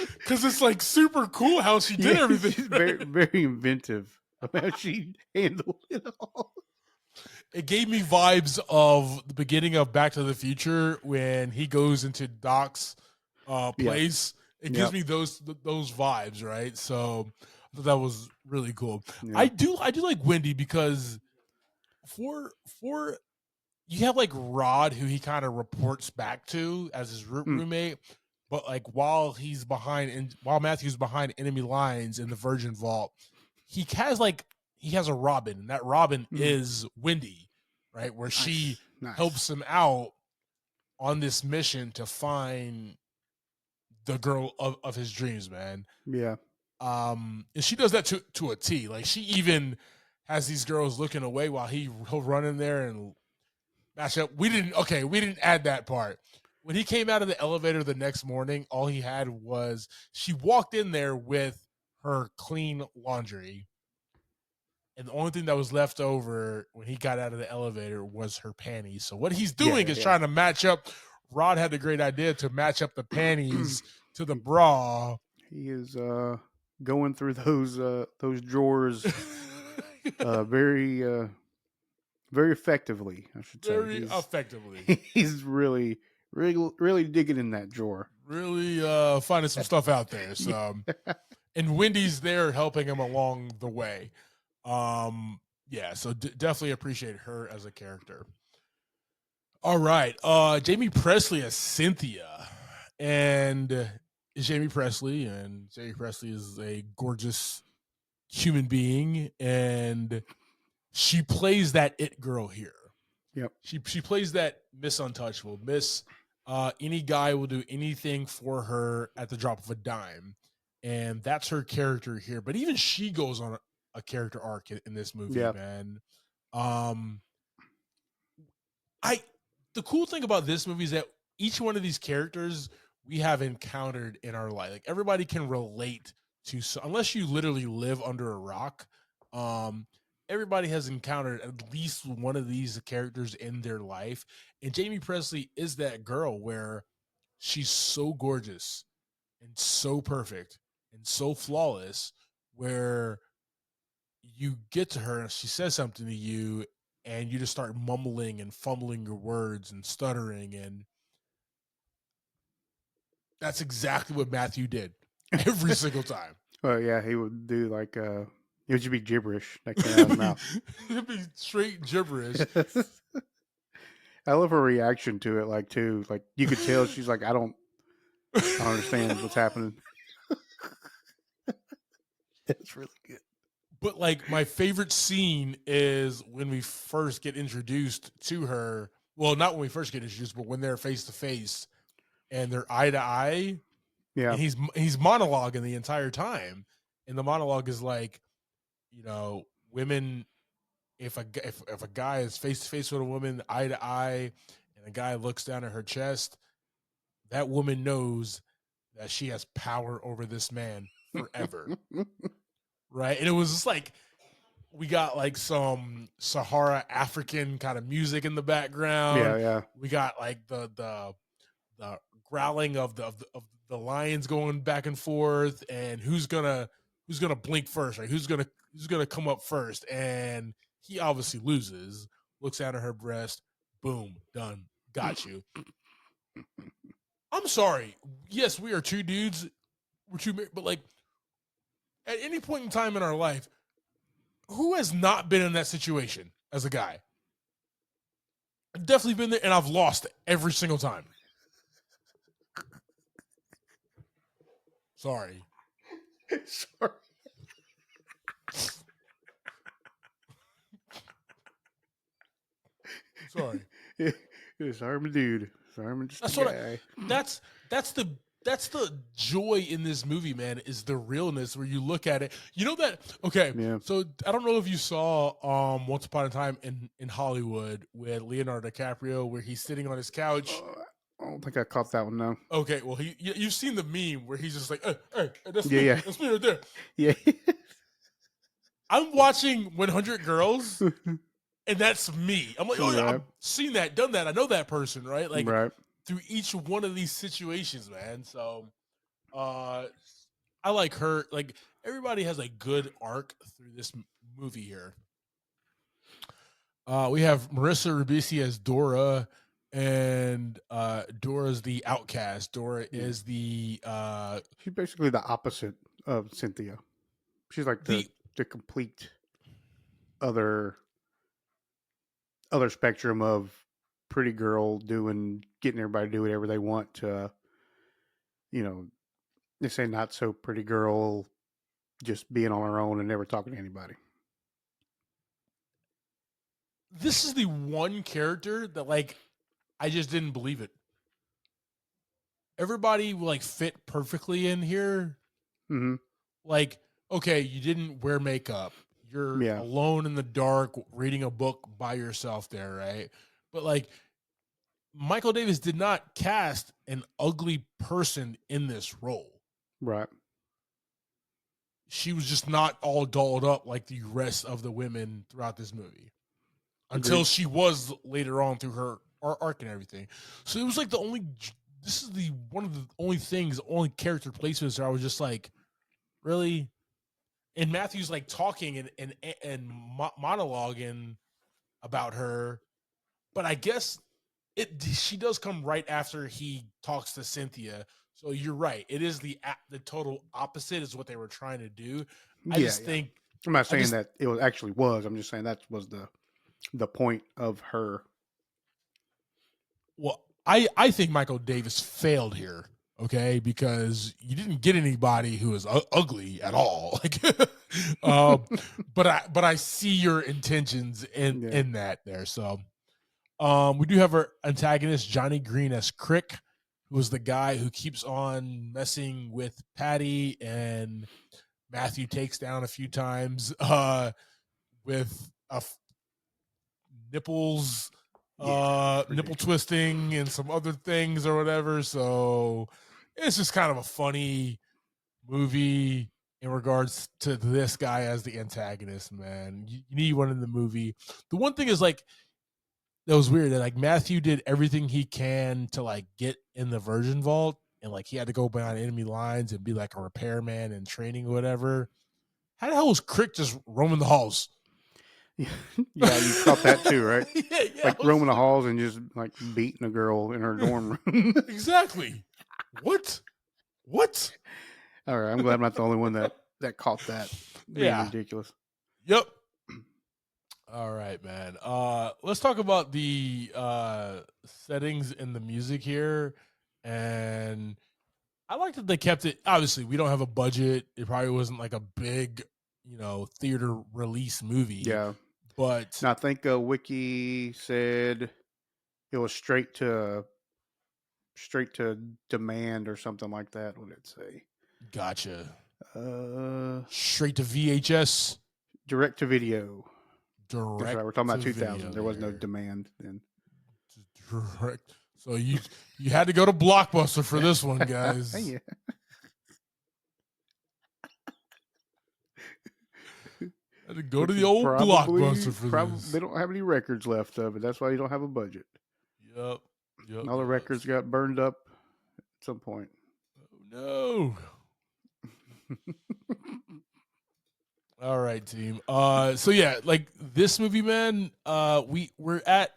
it's like super cool how she did everything. She's very inventive about how she handled it all. It gave me vibes of the beginning of Back to the Future when he goes into Doc's Yep. place. It gives Yep. me those vibes, right? So I thought that was really cool. Yeah. I do like Wendy because for you have like Rod, who he kind of reports back to as his Mm. roommate, but like while he's behind and while Matthew's behind enemy lines in the Virgin Vault, he has a Robin, and that Robin Mm. is Wendy, right? Where she Nice. Nice. helps him out on this mission to find the girl of his dreams, man. Yeah. And she does that to a T. Like she even has these girls looking away while he'll run in there and matchup. We didn't add that part. When he came out of the elevator the next morning, all he had was she walked in there with her clean laundry. And the only thing that was left over when he got out of the elevator was her panties. So what he's Yeah. doing is Yeah. trying to match up. Rod had the great idea to match up the panties to the bra. He is going through those drawers very very effectively, I should say. Very effectively. He's really digging in that drawer. Really finding some stuff out there. So and Wendy's there helping him along the way. Yeah, so definitely appreciate her as a character. All right, Jamie Presley as Cynthia, and Jamie Presley is a gorgeous human being, and she plays that it girl here. Yep. She plays that Miss Untouchable, Miss. Any guy will do anything for her at the drop of a dime, and that's her character here. But even she goes on a character arc in this movie, Yeah. man. Um, I the cool thing about this movie is that each one of these characters we have encountered in our life. Like everybody can relate to, unless you literally live under a rock. Um, Everybody has encountered at least one of these characters in their life, and Jamie Presley is that girl where she's so gorgeous and so perfect and so flawless, where you get to her and she says something to you and you just start mumbling and fumbling your words and stuttering, and that's exactly what Matthew did every single time. Well, yeah, he would do like it would just be gibberish that came out of his mouth. It'd be straight gibberish. I love her reaction to it, like too. Like you could tell she's like, I don't understand what's happening. It's really good. But like my favorite scene is when we first get introduced to her. Well, not when we first get introduced, but when they're face to face and they're eye to eye, Yeah. and he's monologuing the entire time, and the monologue is like, you know, women. If a guy is face to face with a woman, eye to eye, and a guy looks down at her chest, that woman knows that she has power over this man forever, right? And it was just like we got like some Sahara African kind of music in the background. Yeah, yeah. We got like the growling of the lions going back and forth, and who's gonna blink first, right? Who's gonna come up first? And he obviously loses. Looks down at her breast. Boom, done. Got you. I'm sorry. Yes, we are two dudes. We're two, but like at any point in time in our life, who has not been in that situation as a guy? I've definitely been there, and I've lost every single time. Sorry. Sorry. Sorry. Sorry, I'm a dude. Sorry, I'm just a guy. That's the joy in this movie, man, is the realness where you look at it. You know that okay, Yeah. so I don't know if you saw Once Upon a Time in Hollywood with Leonardo DiCaprio where he's sitting on his couch. I don't think I caught that one though. Okay, well you've seen the meme where he's just like, hey, that's Yeah, me. yeah. That's me right there. Yeah. I'm watching 100 Girls and that's me. I'm like, oh yeah, Right. I've seen that, done that. I know that person, right? Like Right. through each one of these situations, man. So I like her. Like everybody has a good arc through this movie here. We have Marissa Ribisi as Dora, and Dora's the outcast. Dora Yeah, is she's basically the opposite of Cynthia. She's like the the complete other other spectrum of pretty girl doing getting everybody to do whatever they want to, you know, they say not so pretty girl just being on her own and never talking to anybody. this is the one character that like I just didn't believe it. Everybody like fit perfectly in here. Hmm. Like, okay, you didn't wear makeup. You're Yeah, alone in the dark reading a book by yourself there, right? But like Michael Davis did not cast an ugly person in this role. right. She was just not all dolled up like the rest of the women throughout this movie until Agreed. she was later on through her arc and everything. So it was like the only. This is the one of the only things, only character placements where I was just like, really. And Matthew's like talking and monologuing about her, but I guess she does come right after he talks to Cynthia. So you're right. It is the total opposite is what they were trying to do. I Yeah, just yeah. think I'm not I saying just that it was actually was. I'm just saying that was the point of her. well, I think Michael Davis failed here. Okay, because you didn't get anybody who is ugly at all. Like, um, but I see your intentions Yeah, in that there. So, we do have our antagonist Johnny Green as Crick, who is the guy who keeps on messing with Patty and Matthew takes down a few times with nipples, yeah, nipple ridiculous. twisting and some other things or whatever. So it's just kind of a funny movie in regards to this guy as the antagonist, man. You need one in the movie. The one thing is like that was weird that like Matthew did everything he can to like get in the Virgin Vault and like he had to go behind enemy lines and be like a repairman and training or whatever. How the hell was Crick just roaming the halls? Yeah, yeah, you caught that too, right? Yeah, Like I was roaming the like, halls and just like beating a girl in her dorm room. exactly. What? What? All right, I'm glad I'm not the only one that caught that being Yeah. ridiculous. Yep. All right, man. Let's talk about the settings in the music here. And I like that they kept it. Obviously, we don't have a budget. It probably wasn't like a big, theater release movie. Yeah. But Now I think Wiki said it was straight to demand or something like that. What did it say? gotcha. Uh, Straight to VHS, direct to video. That's right. direct We're talking to about 2000. video There was no there. demand then. Direct. So you had to go to Blockbuster for this one, guys. Yeah. Had to go to Which the is old probably Blockbuster for they this. don't have any records left of it. That's why you don't have a budget. Yep. Yep. All the Yep. records got burned up at some point. Oh no. All right, team. So yeah, like this movie, man. We're at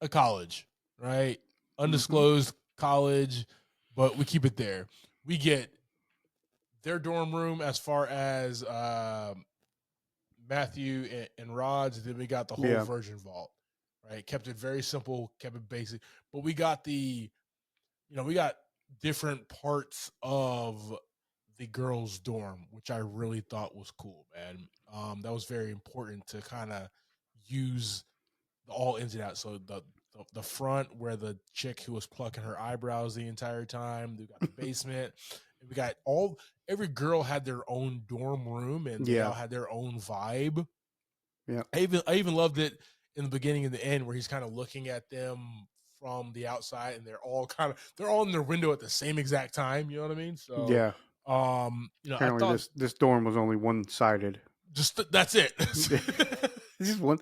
a college, right? Hmm. Undisclosed college, but we keep it there. We get their dorm room as far as Matthew and Rod's. Then we got the whole Yeah. Virgin Vault, right? Kept it very simple, kept it basic. But we got we got different parts of the girls' dorm, which I really thought was cool, man. That was very important to kind of use the all ins and outs. So the front where the chick who was plucking her eyebrows the entire time. We got the basement. And we got every girl had their own dorm room and they Yeah. all had their own vibe. Yeah. I even loved it in the beginning and the end where he's kind of looking at them from the outside and they're all in their window at the same exact time. You know what I mean? So, Yeah. I Apparently, thought this dorm was only one sided. just that's it. It's just one.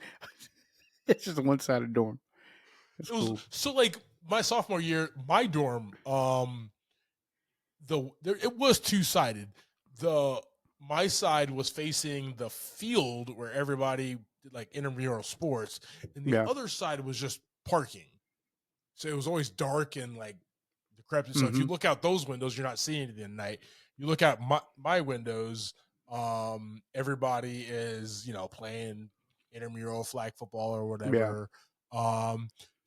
It's just a one sided dorm. That's It was cool. so like my sophomore year, my dorm, it was two sided. The My side was facing the field where everybody did like intramural sports, and the Yeah. other side was just parking. So it was always dark and like decrepit. So if you Mm-hmm. look out those windows, you're not seeing anything at night. You look out my windows, everybody is, playing intramural flag football or Yeah. whatever.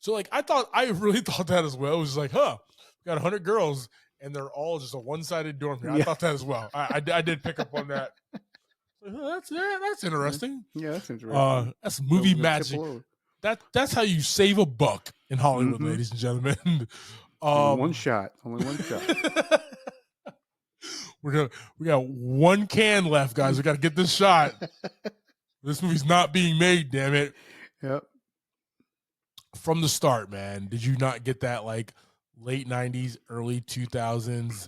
So like I really thought that as well. It was like, we got 100 girls and they're all just a one-sided dorm here. I Yeah. thought that as well. I did pick up on that. That's interesting. Yeah, that's interesting. That's movie The tip magic. below. That's how you save a buck in Hollywood, Mm-hmm. ladies and gentlemen. Only one shot. Only one shot. We got one can left, guys. We got to get this shot. This movie's not being made, damn it. Yep. From the start, man. Did you not get that like late 90s, early 2000s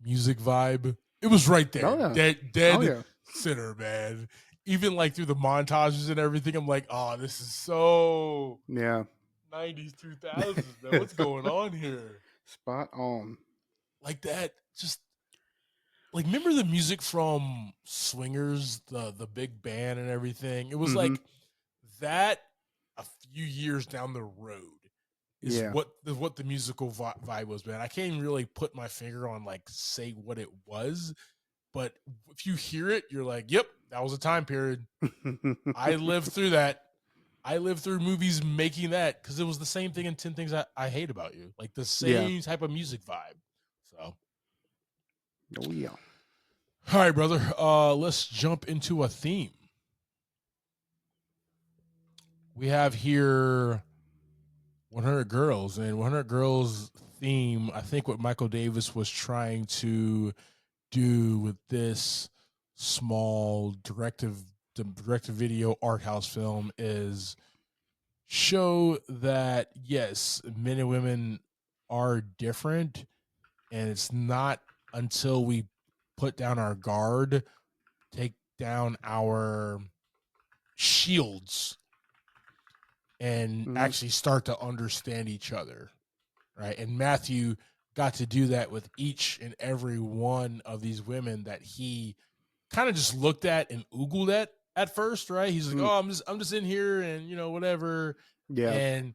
music vibe? It was right there. Oh, yeah. Dead Oh, yeah. center, man. Even like through the montages and everything, I'm like, oh, this is so Yeah. 90s, 2000s, man. What's going on here? Spot on. Like that, just like remember the music from Swingers, the big band and everything? It was like that a few years down the road is Yeah. what the musical vibe was, man. I can't even really put my finger on like say what it was, but if you hear it, you're like, yep, that was a time period. I lived through that. I lived through movies making that because it was the same thing in 10 Things I Hate About You. Like the same type of music vibe. So. Oh, yeah. All right, brother. Let's jump into a theme. We have here 100 Girls, and 100 Girls theme, I think what Michael Davis was trying to do with this small direct-to-video art house film is show that, yes, men and women are different, and it's not until we put down our guard, take down our shields, and actually start to understand each other, right? And Matthew got to do that with each and every one of these women that he kind of just looked at and oogled at first, right? He's like, oh, I'm just in here and whatever. Yeah. And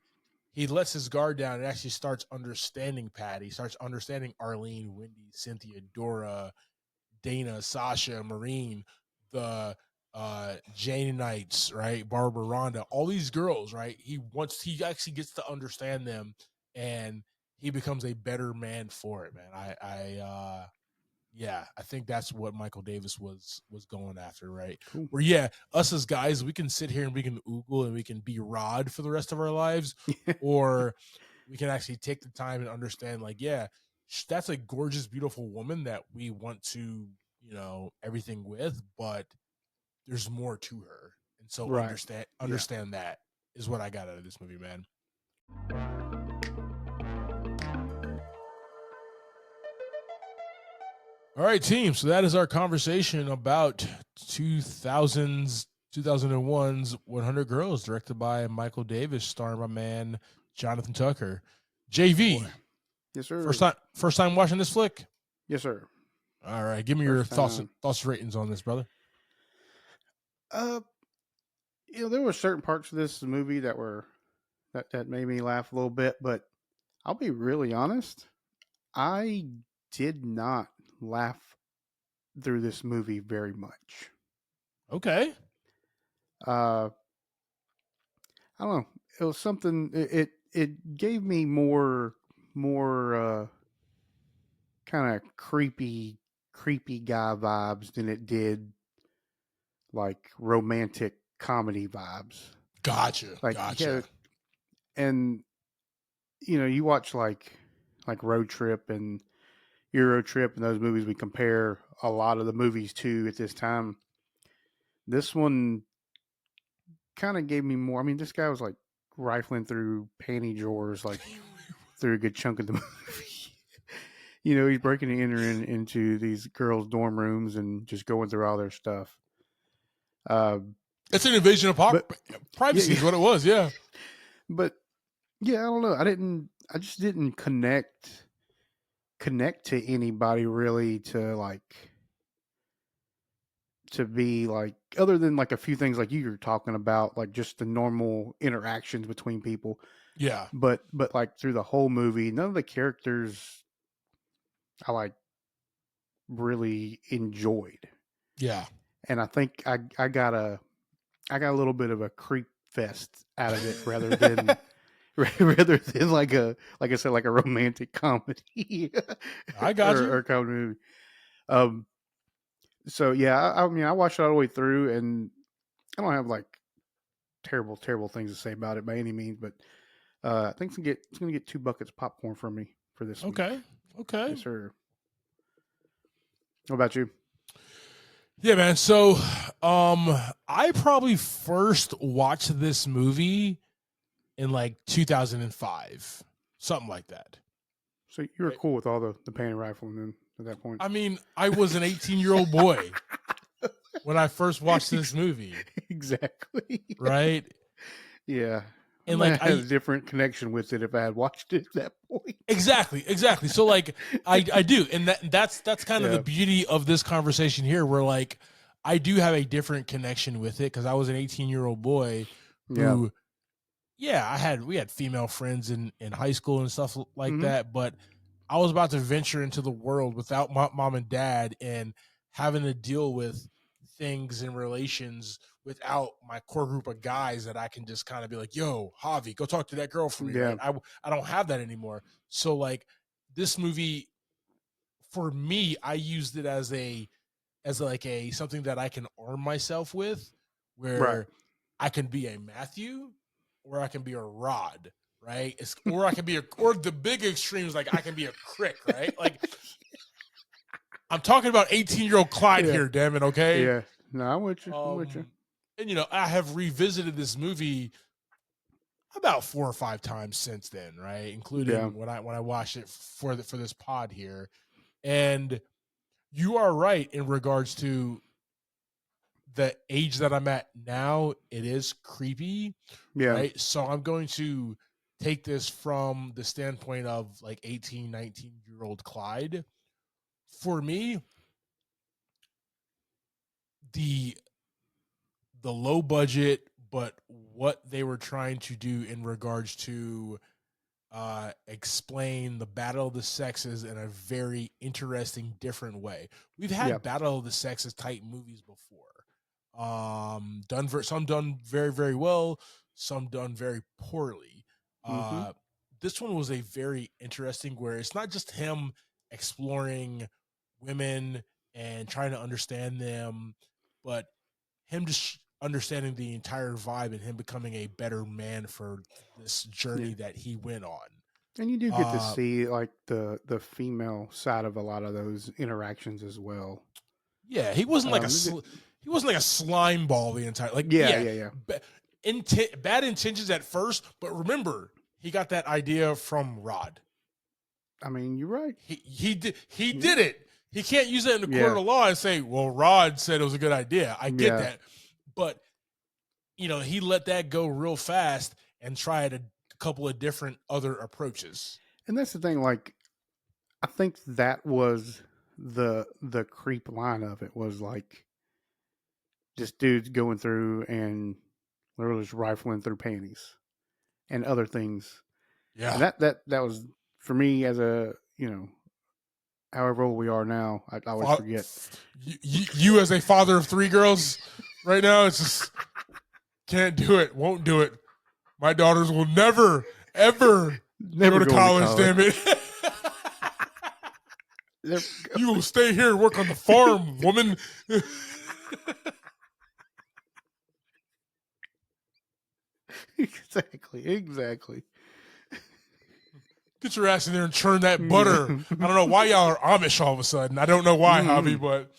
he lets his guard down and actually starts understanding Patty, starts understanding Arlene, Wendy, Cynthia, Dora, Dana, Sasha, Maureen, the Jane Knights, right? Barbara, Rhonda, all these girls, right? He actually gets to understand them, and he becomes a better man for it, man. I think that's what Michael Davis was going after, right? Cool. Where us as guys, we can sit here and we can oogle and we can be Rod for the rest of our lives, or we can actually take the time and understand, like, that's a gorgeous, beautiful woman that we want to, everything with, but there's more to her. And so understand that is what I got out of this movie, man. All right, team. So that is our conversation about 2001's 100 Girls, directed by Michael Davis, starring my man Jonathan Tucker. JV. Boy. Yes, sir. First time watching this flick? Yes, sir. All right, give me your thoughts and ratings on this, brother. There were certain parts of this movie that made me laugh a little bit, but I'll be really honest, I did not laugh through this movie very much. Okay. I don't know. It was something. It gave me more kind of creepy guy vibes than it did like romantic comedy vibes. Gotcha. Yeah, and you watch like Road Trip and Euro Trip and those movies we compare a lot of the movies to at this time. This one kind of gave me more. I mean, this guy was like rifling through panty drawers like through a good chunk of the movie. He's breaking and entering into these girls' dorm rooms and just going through all their stuff. It's an invasion of privacy is what it was, yeah. But yeah, I don't know. I just didn't connect to anybody really to like to be like, other than like a few things like you were talking about, like just the normal interactions between people. Yeah. But like through the whole movie, none of the characters I like really enjoyed. Yeah. And I think I got a little bit of a creep fest out of it rather than rather than like I said, like a romantic comedy I got you. or comedy movie. Um so yeah, I mean I watched it all the way through, and I don't have like terrible things to say about it by any means, but I think it's gonna get 2 buckets of popcorn from me for this week. Okay. Okay. Yes, sir. What about you? Yeah, man. So, I probably first watched this movie in like 2005, something like that. So you were Right. cool with all the panty rifling then at that point? I mean, I was an 18-year-old boy when I first watched this movie, Exactly. right? Yeah. I And might like have had a different connection with it if I had watched it at that point. exactly. So like I do, and that's kind of the Yeah. beauty of this conversation here, where like I do have a different connection with it because I was an 18-year-old boy Yeah. who, yeah, we had female friends in high school and stuff like Hmm. that, but I was about to venture into the world without my mom and dad and having to deal with things and relations without my core group of guys that I can just kind of be like, yo, Javi, go talk to that girl for me, right? Yeah. I don't have that anymore. So like this movie for me, I used it as like a something that I can arm myself with, Right. where I can be a Matthew or I can be a Rod, right? Or I can be or the big extremes, like I can be a Crick, right? Like I'm talking about 18-year-old Clyde Yeah. here, damn it, okay? Yeah. No, I'm with you. I'm with you. And I have revisited this movie about 4 or 5 times since then, right? Yeah. Including when I watched it for this pod here. And you are right in regards to the age that I'm at now. It is creepy, Yeah. right? So I'm going to take this from the standpoint of like 18, 19-year-old Clyde. For me, the low budget, but what they were trying to do in regards to explain the battle of the sexes in a very interesting, different way. We've Yeah. had battle of the sexes type movies before. Some done very, very well, some done very poorly. Hmm. Uh, this one was a very interesting, where it's not just him exploring women and trying to understand them, but him just understanding the entire vibe and him becoming a better man for this Yeah. journey that he went on. And you do get to Uh, see like the female side of a lot of those interactions as well. yeah, he wasn't like They did- he wasn't like a slime ball the entire, like, yeah. yeah, Yeah. Yeah. bad intentions at first, but remember he got that idea from Rod. I mean, you're right. He Yeah. did it. He can't use it in the court Yeah. of law and say, well, Rod said it was a good idea. I get Yeah. that, but he let that go real fast and tried a couple of different other approaches. And that's the thing. Like, I think that was the creep line of it was like just dudes going through and literally just rifling through panties and other things. And Yeah. that was for me as a however old we are now. I always forget. You as a father of 3 girls right now, it's just can't do it, won't do it. My daughters will never, ever Never go to college, damn it. You will stay here and work on the farm, woman. Exactly. Get your ass in there and churn that butter. I don't know why y'all are Amish all of a sudden. I don't know why, Javi, but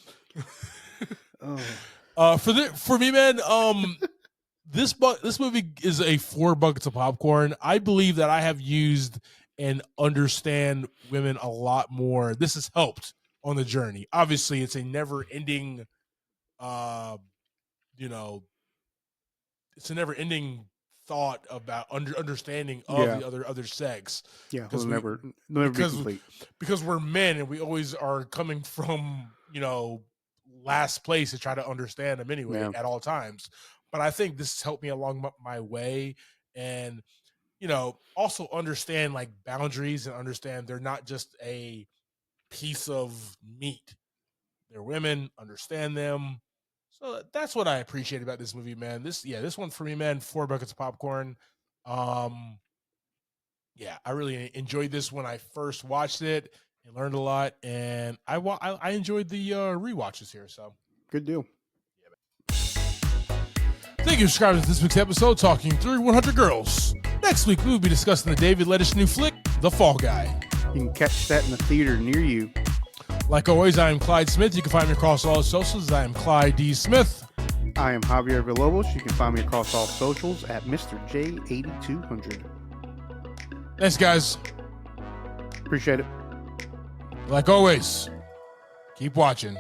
for me, man, this movie is a 4 buckets of popcorn. I believe that I have used and understand women a lot more. This has helped on the journey. Obviously, it's a never ending, you know, it's a never ending thought about understanding of yeah, the other sex, yeah. because It'll never be because complete. because we're men and we always are coming from last place to try to understand them anyway Yeah. at all times. But I think this has helped me along my way, and also understand like boundaries and understand they're not just a piece of meat. They're women, understand them. So that's what I appreciate about this movie, man. This one for me, man, 4 buckets of popcorn. Yeah, I really enjoyed this when I first watched it and learned a lot, and I enjoyed the rewatches here. So Good deal. thank you for subscribing to this week's episode, Talking Through 100 Girls. Next week, we will be discussing the David Lettuce new flick, The Fall Guy. You can catch that in the theater near you. Like always, I am Clyde Smith. You can find me across all socials. I am Clyde D. Smith. I am Javier Villalobos. You can find me across all socials at Mr. J8200. Thanks, guys. Appreciate it. Like always, keep watching.